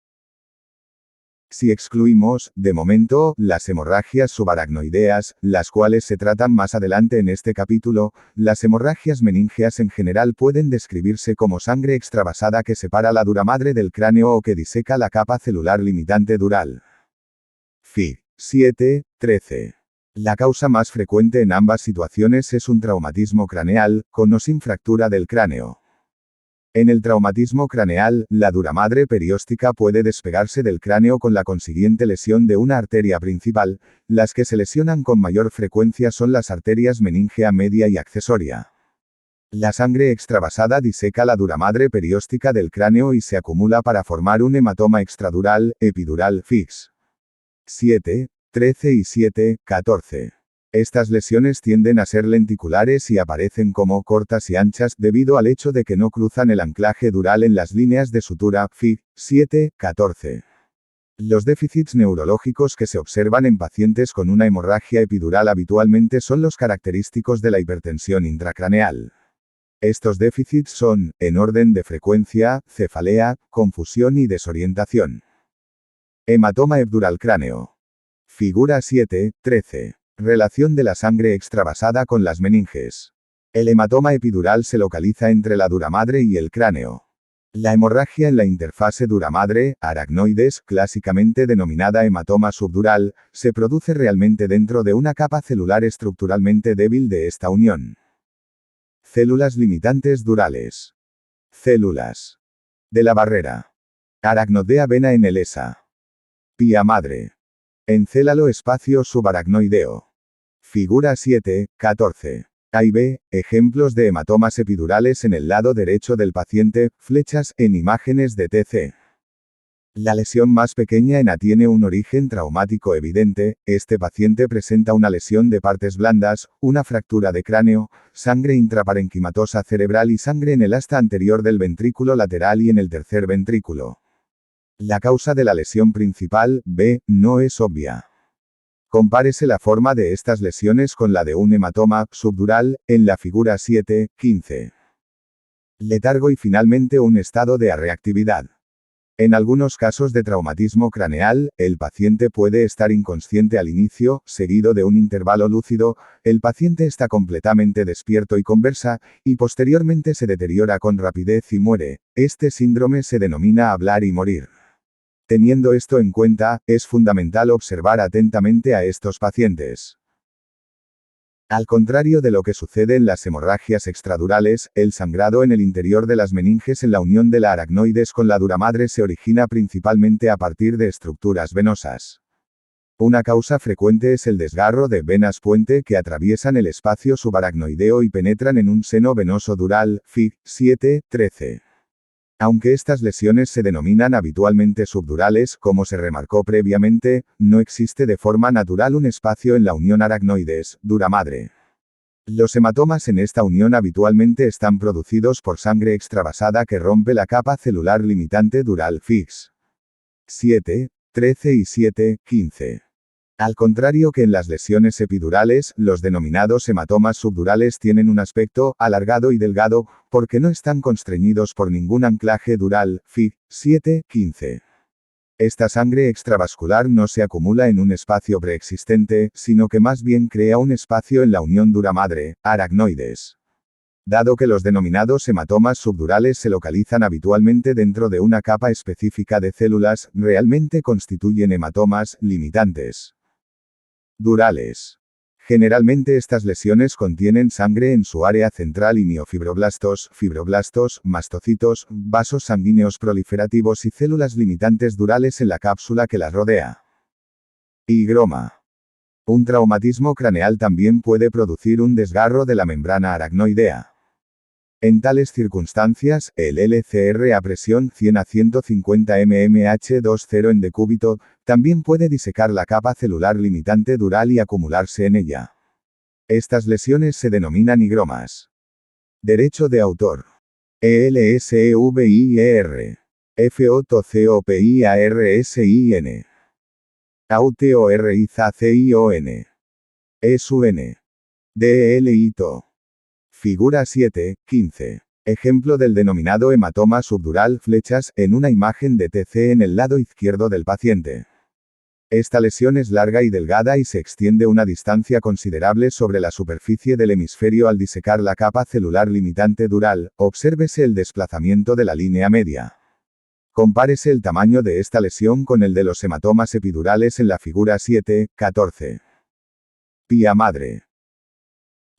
Si excluimos, de momento, las hemorragias subaracnoideas, las cuales se tratan más adelante en este capítulo, las hemorragias meníngeas en general pueden describirse como sangre extravasada que separa la duramadre del cráneo o que diseca la capa celular limitante dural. Fig. 7, 13. La causa más frecuente en ambas situaciones es un traumatismo craneal, con o sin fractura del cráneo. En el traumatismo craneal, la duramadre perióstica puede despegarse del cráneo con la consiguiente lesión de una arteria principal. Las que se lesionan con mayor frecuencia son las arterias meningea media y accesoria. La sangre extravasada diseca la duramadre perióstica del cráneo y se acumula para formar un hematoma extradural, epidural, fix. 7, 13 y 7, 14. Estas lesiones tienden a ser lenticulares y aparecen como cortas y anchas debido al hecho de que no cruzan el anclaje dural en las líneas de sutura, Fig. 7, 14. Los déficits neurológicos que se observan en pacientes con una hemorragia epidural habitualmente son los característicos de la hipertensión intracraneal. Estos déficits son, en orden de frecuencia, cefalea, confusión y desorientación. Hematoma epidural cráneo. Figura 7, 13. Relación de la sangre extravasada con las meninges. El hematoma epidural se localiza entre la duramadre y el cráneo. La hemorragia en la interfase duramadre, aracnoides, clásicamente denominada hematoma subdural, se produce realmente dentro de una capa celular estructuralmente débil de esta unión. Células limitantes durales. Células de la barrera. Aracnodea vena enelesa. Pía madre. Encélalo espacio subaracnoideo. Figura 7, 14. A y B, ejemplos de hematomas epidurales en el lado derecho del paciente, flechas en imágenes de TC. La lesión más pequeña en A tiene un origen traumático evidente. Este paciente presenta una lesión de partes blandas, una fractura de cráneo, sangre intraparenquimatosa cerebral y sangre en el asta anterior del ventrículo lateral y en el tercer ventrículo. La causa de la lesión principal, B, no es obvia. Compárese la forma de estas lesiones con la de un hematoma subdural, en la figura 7, 15. Letargo y finalmente un estado de reactividad. En algunos casos de traumatismo craneal, el paciente puede estar inconsciente al inicio, seguido de un intervalo lúcido, el paciente está completamente despierto y conversa, y posteriormente se deteriora con rapidez y muere. Este síndrome se denomina hablar y morir. Teniendo esto en cuenta, es fundamental observar atentamente a estos pacientes. Al contrario de lo que sucede en las hemorragias extradurales, el sangrado en el interior de las meninges en la unión de la aracnoides con la duramadre se origina principalmente a partir de estructuras venosas. Una causa frecuente es el desgarro de venas puente que atraviesan el espacio subaracnoideo y penetran en un seno venoso dural, Fig. 7, 13. Aunque estas lesiones se denominan habitualmente subdurales, como se remarcó previamente, no existe de forma natural un espacio en la unión aracnoides, duramadre. Los hematomas en esta unión habitualmente están producidos por sangre extravasada que rompe la capa celular limitante dural Fix. 7, 13 y 7, 15. Al contrario que en las lesiones epidurales, los denominados hematomas subdurales tienen un aspecto alargado y delgado, porque no están constreñidos por ningún anclaje dural, Fig. 7, 15. Esta sangre extravascular no se acumula en un espacio preexistente, sino que más bien crea un espacio en la unión duramadre, aracnoides. Dado que los denominados hematomas subdurales se localizan habitualmente dentro de una capa específica de células, realmente constituyen hematomas limitantes. Durales. Generalmente estas lesiones contienen sangre en su área central y miofibroblastos, fibroblastos, mastocitos, vasos sanguíneos proliferativos y células limitantes durales en la cápsula que las rodea. Higroma. Un traumatismo craneal también puede producir un desgarro de la membrana aracnoidea. En tales circunstancias, el LCR a presión 100 a 150 mmH20 en decúbito, también puede disecar la capa celular limitante dural y acumularse en ella. Estas lesiones se denominan higromas. Derecho de autor. ELSEVIER. FOTCOPIARSIN. AUTORIZACION. ESUN. DELITO. Figura 7, 15. Ejemplo del denominado hematoma subdural flechas en una imagen de TC en el lado izquierdo del paciente. Esta lesión es larga y delgada y se extiende una distancia considerable sobre la superficie del hemisferio al disecar la capa celular limitante dural, obsérvese el desplazamiento de la línea media. Compárese el tamaño de esta lesión con el de los hematomas epidurales en la figura 7, 14. Pía madre.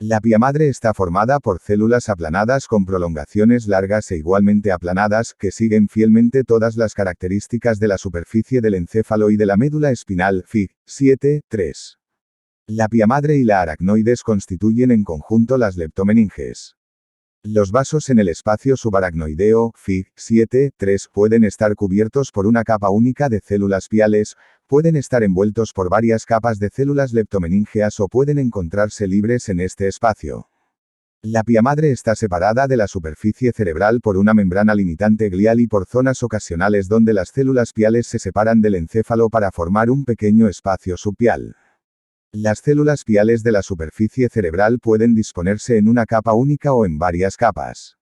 La pía madre está formada por células aplanadas con prolongaciones largas e igualmente aplanadas, que siguen fielmente todas las características de la superficie del encéfalo y de la médula espinal, Fig. 7, 3. La pía madre y la aracnoides constituyen en conjunto las leptomeninges. Los vasos en el espacio subaracnoideo, Fig. 7, 3, pueden estar cubiertos por una capa única de células piales, pueden estar envueltos por varias capas de células leptomeníngeas o pueden encontrarse libres en este espacio. La pía madre está separada de la superficie cerebral por una membrana limitante glial y por zonas ocasionales donde las células piales se separan del encéfalo para formar un pequeño espacio subpial. Las células piales de la superficie cerebral pueden disponerse en una capa única o en varias capas.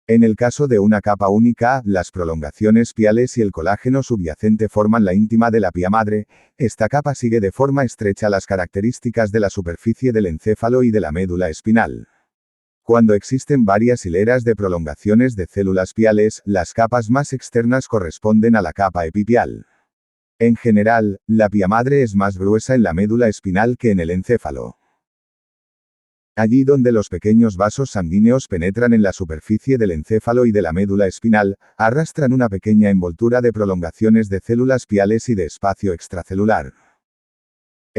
En el caso de una capa única, las prolongaciones piales y el colágeno subyacente forman la íntima de la pía madre. Esta capa sigue de forma estrecha las características de la superficie del encéfalo y de la médula espinal. Cuando existen varias hileras de prolongaciones de células piales, las capas más externas corresponden a la capa epipial. En general, la pía madre es más gruesa en la médula espinal que en el encéfalo. Allí donde los pequeños vasos sanguíneos penetran en la superficie del encéfalo y de la médula espinal, arrastran una pequeña envoltura de prolongaciones de células piales y de espacio extracelular.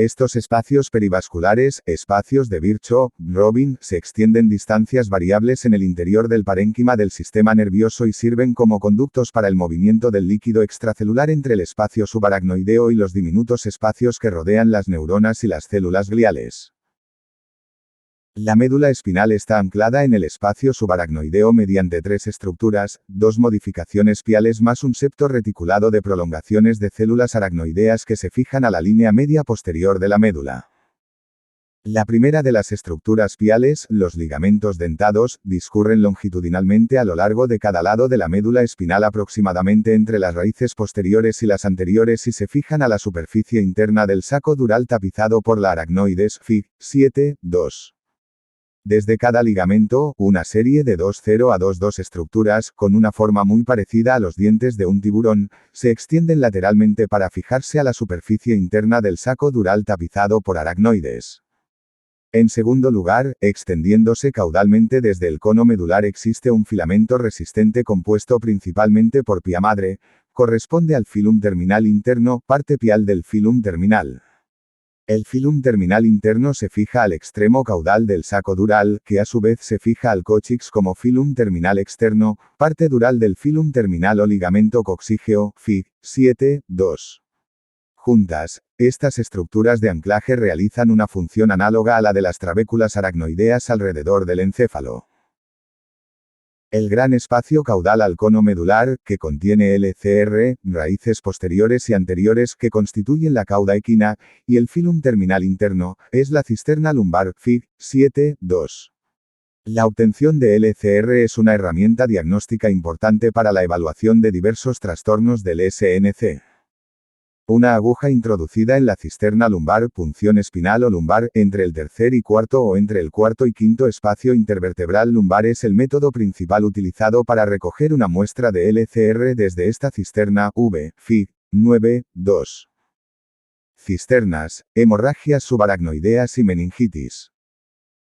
Estos espacios perivasculares, espacios de Virchow-Robin, se extienden distancias variables en el interior del parénquima del sistema nervioso y sirven como conductos para el movimiento del líquido extracelular entre el espacio subaracnoideo y los diminutos espacios que rodean las neuronas y las células gliales. La médula espinal está anclada en el espacio subaracnoideo mediante tres estructuras, dos modificaciones piales más un septo reticulado de prolongaciones de células aracnoideas que se fijan a la línea media posterior de la médula. La primera de las estructuras piales, los ligamentos dentados, discurren longitudinalmente a lo largo de cada lado de la médula espinal aproximadamente entre las raíces posteriores y las anteriores y se fijan a la superficie interna del saco dural tapizado por la aracnoides, Fig. 7, 2. Desde cada ligamento, una serie de 2,0 a 2,2 estructuras, con una forma muy parecida a los dientes de un tiburón, se extienden lateralmente para fijarse a la superficie interna del saco dural tapizado por aracnoides. En segundo lugar, extendiéndose caudalmente desde el cono medular existe un filamento resistente compuesto principalmente por pía madre, corresponde al filum terminal interno, parte pial del filum terminal. El filum terminal interno se fija al extremo caudal del saco dural, que a su vez se fija al cóccix como filum terminal externo, parte dural del filum terminal o ligamento coccígeo, Fig. 7, 2. Juntas, estas estructuras de anclaje realizan una función análoga a la de las trabéculas aracnoideas alrededor del encéfalo. El gran espacio caudal al cono medular, que contiene LCR, raíces posteriores y anteriores que constituyen la cauda equina, y el filum terminal interno, es la cisterna lumbar, Fig. 7, 2. La obtención de LCR es una herramienta diagnóstica importante para la evaluación de diversos trastornos del SNC. Una aguja introducida en la cisterna lumbar, punción espinal o lumbar, entre el tercer y cuarto o entre el cuarto y quinto espacio intervertebral lumbar es el método principal utilizado para recoger una muestra de LCR desde esta cisterna, V. Fig. 9, 2. Cisternas, hemorragias subaracnoideas y meningitis.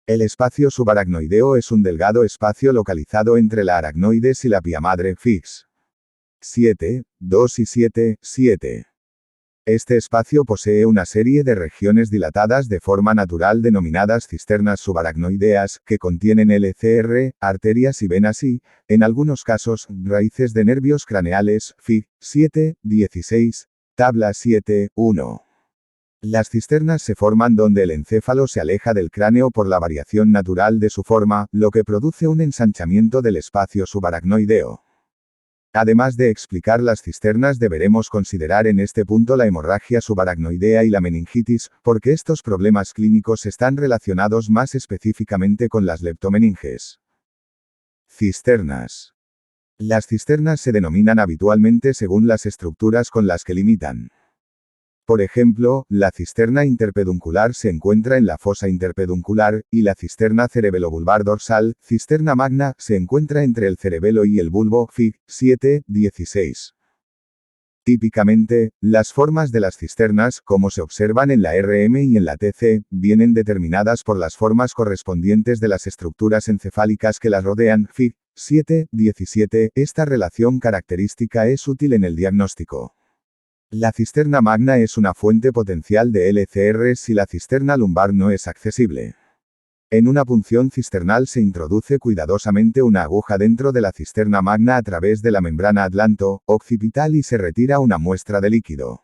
El espacio subaracnoideo es un delgado espacio localizado entre la aracnoides y la pía madre fix. 7, 2 y 7, 7. Este espacio posee una serie de regiones dilatadas de forma natural denominadas cisternas subaracnoideas, que contienen LCR, arterias y venas y, en algunos casos, raíces de nervios craneales, Fig. 7, 16, tabla 7, 1. Las cisternas se forman donde el encéfalo se aleja del cráneo por la variación natural de su forma, lo que produce un ensanchamiento del espacio subaracnoideo. Además de explicar las cisternas, deberemos considerar en este punto la hemorragia subaracnoidea y la meningitis, porque estos problemas clínicos están relacionados más específicamente con las leptomeninges. Cisternas. Las cisternas se denominan habitualmente según las estructuras con las que limitan. Por ejemplo, la cisterna interpeduncular se encuentra en la fosa interpeduncular, y la cisterna cerebelobulbar dorsal, cisterna magna, se encuentra entre el cerebelo y el bulbo, Fig. 7, 16. Típicamente, las formas de las cisternas, como se observan en la RM y en la TC, vienen determinadas por las formas correspondientes de las estructuras encefálicas que las rodean, Fig. 7, 17. Esta relación característica es útil en el diagnóstico. La cisterna magna es una fuente potencial de LCR si la cisterna lumbar no es accesible. En una punción cisternal se introduce cuidadosamente una aguja dentro de la cisterna magna a través de la membrana atlanto-occipital y se retira una muestra de líquido.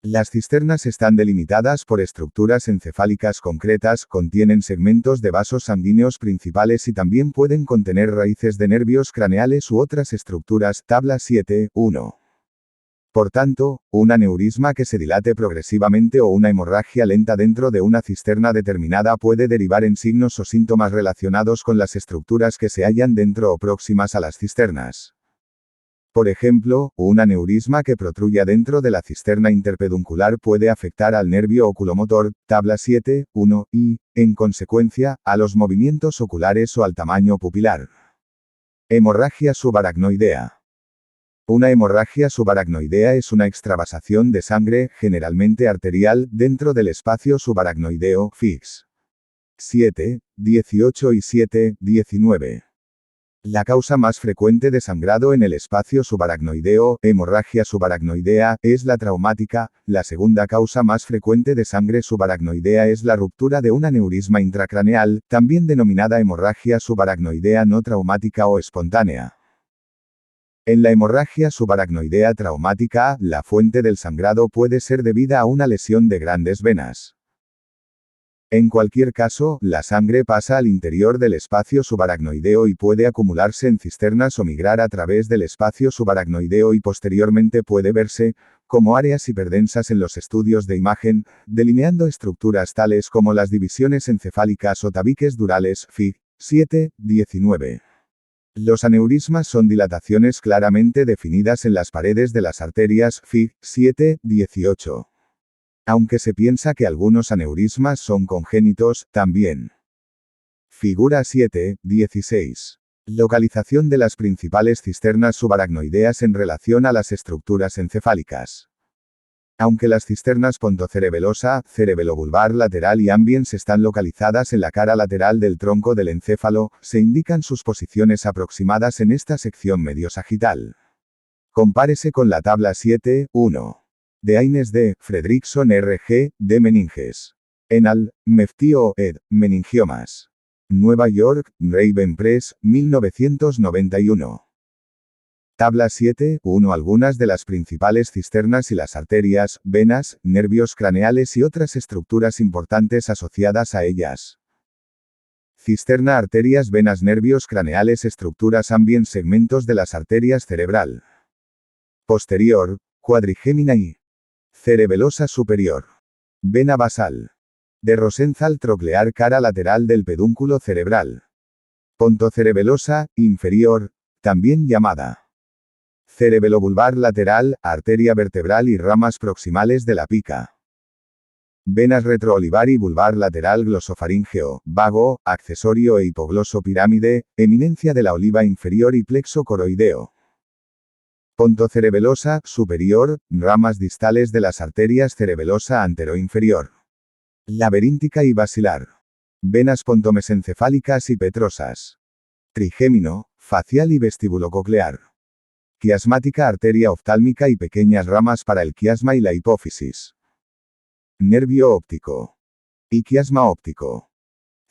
Las cisternas están delimitadas por estructuras encefálicas concretas, contienen segmentos de vasos sanguíneos principales y también pueden contener raíces de nervios craneales u otras estructuras, tabla 7, 1. Por tanto, un aneurisma que se dilate progresivamente o una hemorragia lenta dentro de una cisterna determinada puede derivar en signos o síntomas relacionados con las estructuras que se hallan dentro o próximas a las cisternas. Por ejemplo, un aneurisma que protruya dentro de la cisterna interpeduncular puede afectar al nervio oculomotor, tabla 7, 1, y, en consecuencia, a los movimientos oculares o al tamaño pupilar. Hemorragia subaracnoidea. Una hemorragia subaracnoidea es una extravasación de sangre, generalmente arterial, dentro del espacio subaracnoideo, Fix. 7, 18 y 7, 19. La causa más frecuente de sangrado en el espacio subaracnoideo, hemorragia subaracnoidea, es la traumática. La segunda causa más frecuente de sangre subaracnoidea es la ruptura de un aneurisma intracraneal, también denominada hemorragia subaracnoidea no traumática o espontánea. En la hemorragia subaracnoidea traumática, la fuente del sangrado puede ser debida a una lesión de grandes venas. En cualquier caso, la sangre pasa al interior del espacio subaracnoideo y puede acumularse en cisternas o migrar a través del espacio subaracnoideo y posteriormente puede verse, como áreas hiperdensas en los estudios de imagen, delineando estructuras tales como las divisiones encefálicas o tabiques durales, Fig. 7, 19. Los aneurismas son dilataciones claramente definidas en las paredes de las arterias, Fig. 7, 18. Aunque se piensa que algunos aneurismas son congénitos, también. Figura 7, 16. Localización de las principales cisternas subaracnoideas en relación a las estructuras encefálicas. Aunque las cisternas pontocerebelosa, cerebelobulbar lateral y ambiens están localizadas en la cara lateral del tronco del encéfalo, se indican sus posiciones aproximadas en esta sección medio-sagital. Compárese con la tabla 7, 1. De Haynes D. Fredrickson R.G., de Meninges. Enal, Meftio ed. Meningiomas. Nueva York, Raven Press, 1991. Tabla 7, 1. Algunas de las principales cisternas y las arterias, venas, nervios craneales y otras estructuras importantes asociadas a ellas. Cisterna, arterias, venas, nervios craneales, estructuras ambiens, segmentos de las arterias cerebral. Posterior, cuadrigémina y cerebelosa superior. Vena basal. De Rosenthal troclear, cara lateral del pedúnculo cerebral. Pontocerebelosa, inferior, también llamada cerebelobulbar lateral, arteria vertebral y ramas proximales de la pica. Venas retroolivar y vulvar lateral glosofaríngeo, vago, accesorio e hipogloso pirámide, eminencia de la oliva inferior y plexo coroideo. Pontocerebelosa, superior, ramas distales de las arterias cerebelosa antero-inferior. Laberíntica y basilar. Venas pontomesencefálicas y petrosas. Trigémino, facial y vestíbulo-coclear. Quiasmática, arteria oftálmica y pequeñas ramas para el quiasma y la hipófisis. Nervio óptico. Y quiasma óptico.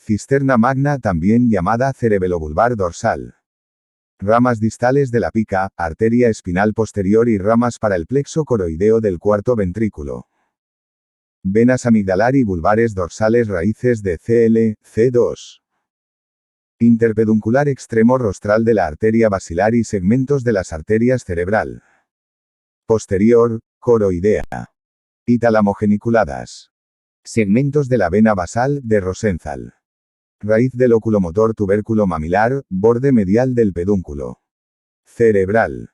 Cisterna magna, también llamada cerebelobulbar dorsal. Ramas distales de la pica, arteria espinal posterior y ramas para el plexo coroideo del cuarto ventrículo. Venas amigdalar y bulbares dorsales, raíces de CL, C2. Interpeduncular extremo rostral de la arteria basilar y segmentos de las arterias cerebral. Posterior, coroidea. Y talamogeniculadas. Segmentos de la vena basal, de Rosenthal. Raíz del oculomotor tubérculo mamilar, borde medial del pedúnculo. Cerebral.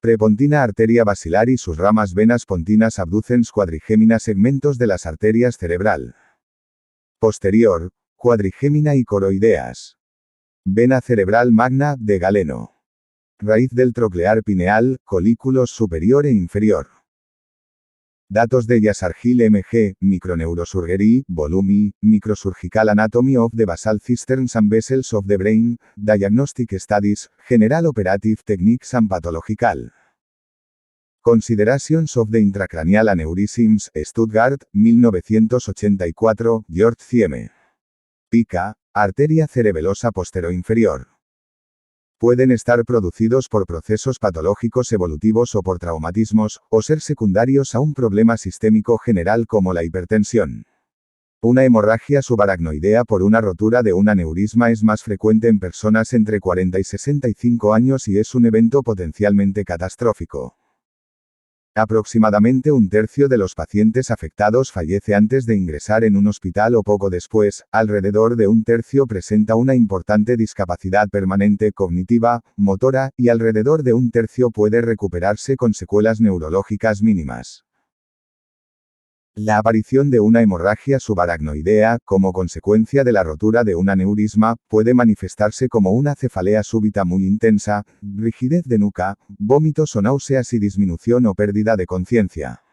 Prepontina arteria basilar y sus ramas venas pontinas abducens cuadrigémina segmentos de las arterias cerebral. Posterior, cuadrigémina y coroideas. Vena cerebral magna, de Galeno. Raíz del troclear pineal, colículos superior e inferior. Datos de Yasargil MG, Microneurosurgery, Volumi, Microsurgical Anatomy of the Basal Cisterns and Vessels of the Brain, Diagnostic Studies, General Operative Techniques and Pathological Considerations of the Intracranial Aneurysms, Stuttgart, 1984, Georg Thieme. Pica, arteria cerebelosa posteroinferior. Pueden estar producidos por procesos patológicos evolutivos o por traumatismos, o ser secundarios a un problema sistémico general como la hipertensión. Una hemorragia subaracnoidea por una rotura de un aneurisma es más frecuente en personas entre 40 y 65 años y es un evento potencialmente catastrófico. Aproximadamente un tercio de los pacientes afectados fallece antes de ingresar en un hospital o poco después, alrededor de un tercio presenta una importante discapacidad permanente cognitiva, motora, y alrededor de un tercio puede recuperarse con secuelas neurológicas mínimas. La aparición de una hemorragia subaracnoidea, como consecuencia de la rotura de un aneurisma, puede manifestarse como una cefalea súbita muy intensa, rigidez de nuca, vómitos o náuseas y disminución o pérdida de conciencia.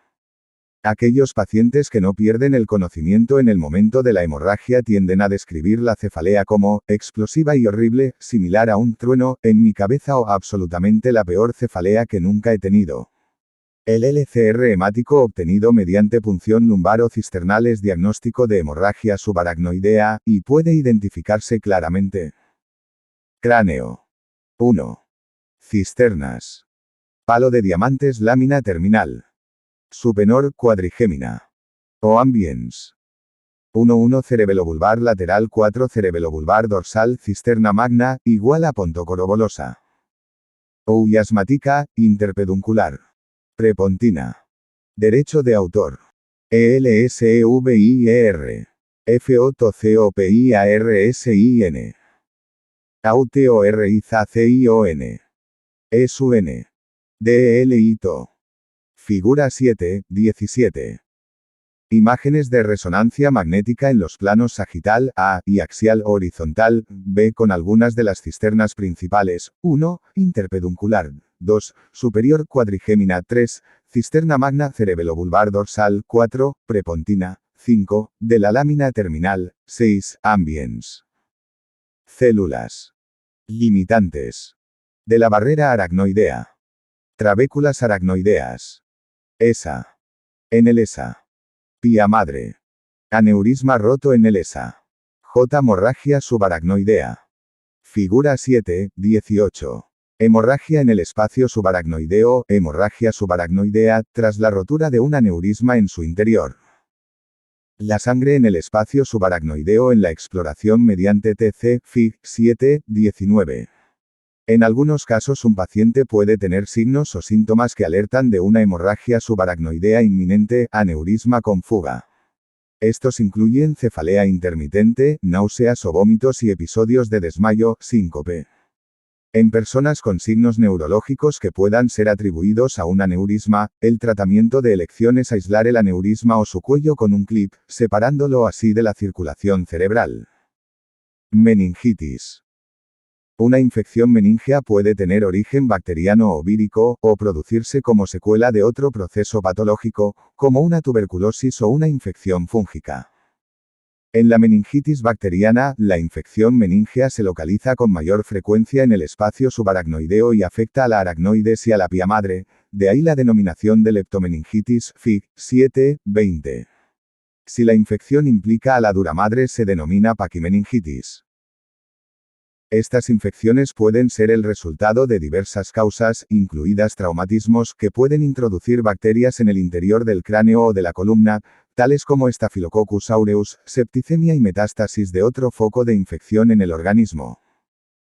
Aquellos pacientes que no pierden el conocimiento en el momento de la hemorragia tienden a describir la cefalea como explosiva y horrible, similar a un trueno en mi cabeza o absolutamente la peor cefalea que nunca he tenido. El LCR hemático obtenido mediante punción lumbaro-cisternal es diagnóstico de hemorragia subaracnoidea, y puede identificarse claramente. Cráneo. 1. Cisternas. Palo de diamantes, lámina terminal. Supenor, cuadrigémina. O ambiens. 1 cerebelobulbar lateral 4 cerebelobulbar dorsal cisterna magna, igual a pontocorobolosa. O iasmática, interpeduncular. Prepontina. Derecho de autor. ELSEVIER. FOTCOPIARSIN. AUTORIZACION. ESUN. DELITO. Figura 7, 17. Imágenes de resonancia magnética en los planos sagital, A, y axial horizontal, B con algunas de las cisternas principales, 1, interpeduncular, 2, superior cuadrigémina 3, cisterna magna cerebelobulbar dorsal 4, prepontina, 5, de la lámina terminal, 6, ambiens. Células. Limitantes. De la barrera aracnoidea. Trabéculas aracnoideas. ESA. En el ESA. Pía madre. Aneurisma roto en el ESA. J. Hemorragia subaracnoidea. Figura 7, 18. Hemorragia en el espacio subaracnoideo, hemorragia subaracnoidea, tras la rotura de un aneurisma en su interior. La sangre en el espacio subaracnoideo en la exploración mediante TC, Fig. 7, 19. En algunos casos un paciente puede tener signos o síntomas que alertan de una hemorragia subaracnoidea inminente, aneurisma con fuga. Estos incluyen cefalea intermitente, náuseas o vómitos y episodios de desmayo, síncope. En personas con signos neurológicos que puedan ser atribuidos a un aneurisma, el tratamiento de elección es aislar el aneurisma o su cuello con un clip, separándolo así de la circulación cerebral. Meningitis. Una infección meningea puede tener origen bacteriano o vírico, o producirse como secuela de otro proceso patológico, como una tuberculosis o una infección fúngica. En la meningitis bacteriana, la infección meningea se localiza con mayor frecuencia en el espacio subaracnoideo y afecta a la aracnoides y a la pía madre, de ahí la denominación de leptomeningitis, FIG 7-20. Si la infección implica a la duramadre se denomina paquimeningitis. Estas infecciones pueden ser el resultado de diversas causas, incluidas traumatismos, que pueden introducir bacterias en el interior del cráneo o de la columna, tales como Staphylococcus aureus, septicemia y metástasis de otro foco de infección en el organismo.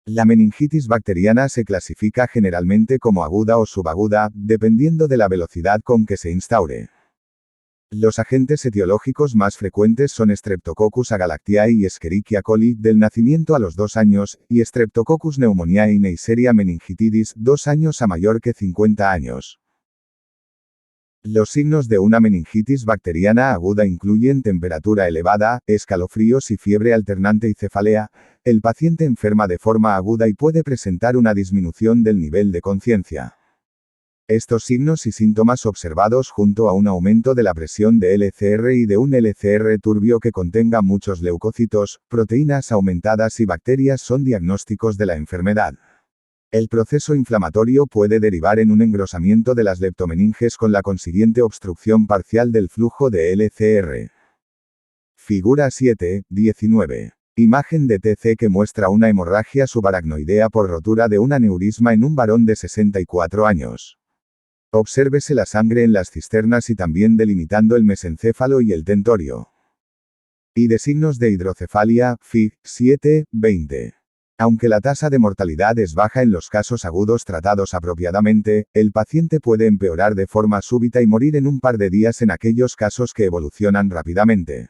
La meningitis bacteriana se clasifica generalmente como aguda o subaguda, dependiendo de la velocidad con que se instaure. Los agentes etiológicos más frecuentes son Streptococcus agalactiae y Escherichia coli, del nacimiento a los 2 años, y Streptococcus pneumoniae y Neisseria meningitidis, 2 años a mayor que 50 años. Los signos de una meningitis bacteriana aguda incluyen temperatura elevada, escalofríos y fiebre alternante y cefalea. El paciente enferma de forma aguda y puede presentar una disminución del nivel de conciencia. Estos signos y síntomas observados junto a un aumento de la presión de LCR y de un LCR turbio que contenga muchos leucocitos, proteínas aumentadas y bacterias son diagnósticos de la enfermedad. El proceso inflamatorio puede derivar en un engrosamiento de las leptomeninges con la consiguiente obstrucción parcial del flujo de LCR. Figura 7-19. Imagen de TC que muestra una hemorragia subaracnoidea por rotura de un aneurisma en un varón de 64 años. Obsérvese la sangre en las cisternas y también delimitando el mesencéfalo y el tentorio. Y de signos de hidrocefalia, FIG 7-20. Aunque la tasa de mortalidad es baja en los casos agudos tratados apropiadamente, el paciente puede empeorar de forma súbita y morir en un par de días en aquellos casos que evolucionan rápidamente.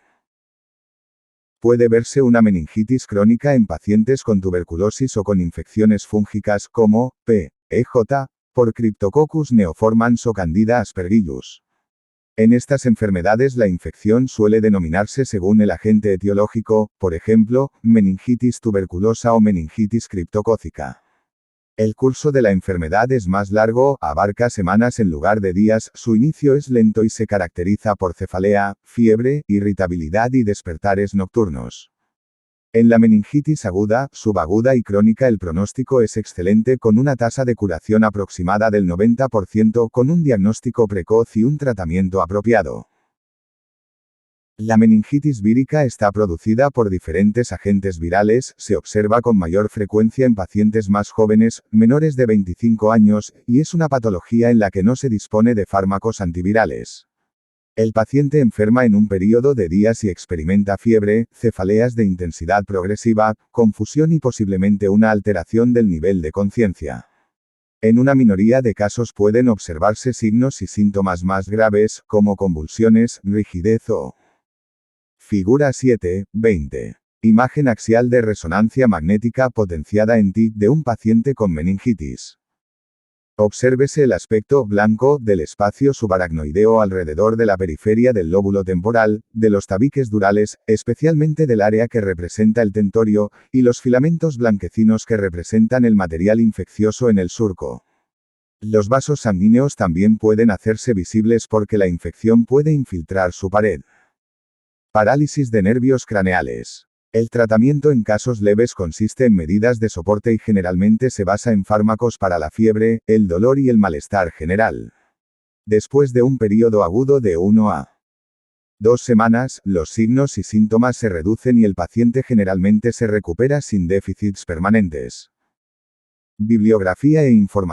Puede verse una meningitis crónica en pacientes con tuberculosis o con infecciones fúngicas como P. EJ, por Cryptococcus neoformans o Candida aspergillus. En estas enfermedades la infección suele denominarse según el agente etiológico, por ejemplo, meningitis tuberculosa o meningitis criptocócica. El curso de la enfermedad es más largo, abarca semanas en lugar de días, su inicio es lento y se caracteriza por cefalea, fiebre, irritabilidad y despertares nocturnos. En la meningitis aguda, subaguda y crónica el pronóstico es excelente con una tasa de curación aproximada del 90% con un diagnóstico precoz y un tratamiento apropiado. La meningitis vírica está producida por diferentes agentes virales, se observa con mayor frecuencia en pacientes más jóvenes, menores de 25 años, y es una patología en la que no se dispone de fármacos antivirales. El paciente enferma en un periodo de días y experimenta fiebre, cefaleas de intensidad progresiva, confusión y posiblemente una alteración del nivel de conciencia. En una minoría de casos pueden observarse signos y síntomas más graves, como convulsiones, rigidez o... Figura 7-20. Imagen axial de resonancia magnética potenciada en TIC de un paciente con meningitis. Obsérvese el aspecto blanco del espacio subaracnoideo alrededor de la periferia del lóbulo temporal, de los tabiques durales, especialmente del área que representa el tentorio, y los filamentos blanquecinos que representan el material infeccioso en el surco. Los vasos sanguíneos también pueden hacerse visibles porque la infección puede infiltrar su pared. Parálisis de nervios craneales. El tratamiento en casos leves consiste en medidas de soporte y generalmente se basa en fármacos para la fiebre, el dolor y el malestar general. Después de un periodo agudo de 1 a 2 semanas, los signos y síntomas se reducen y el paciente generalmente se recupera sin déficits permanentes. Bibliografía e información.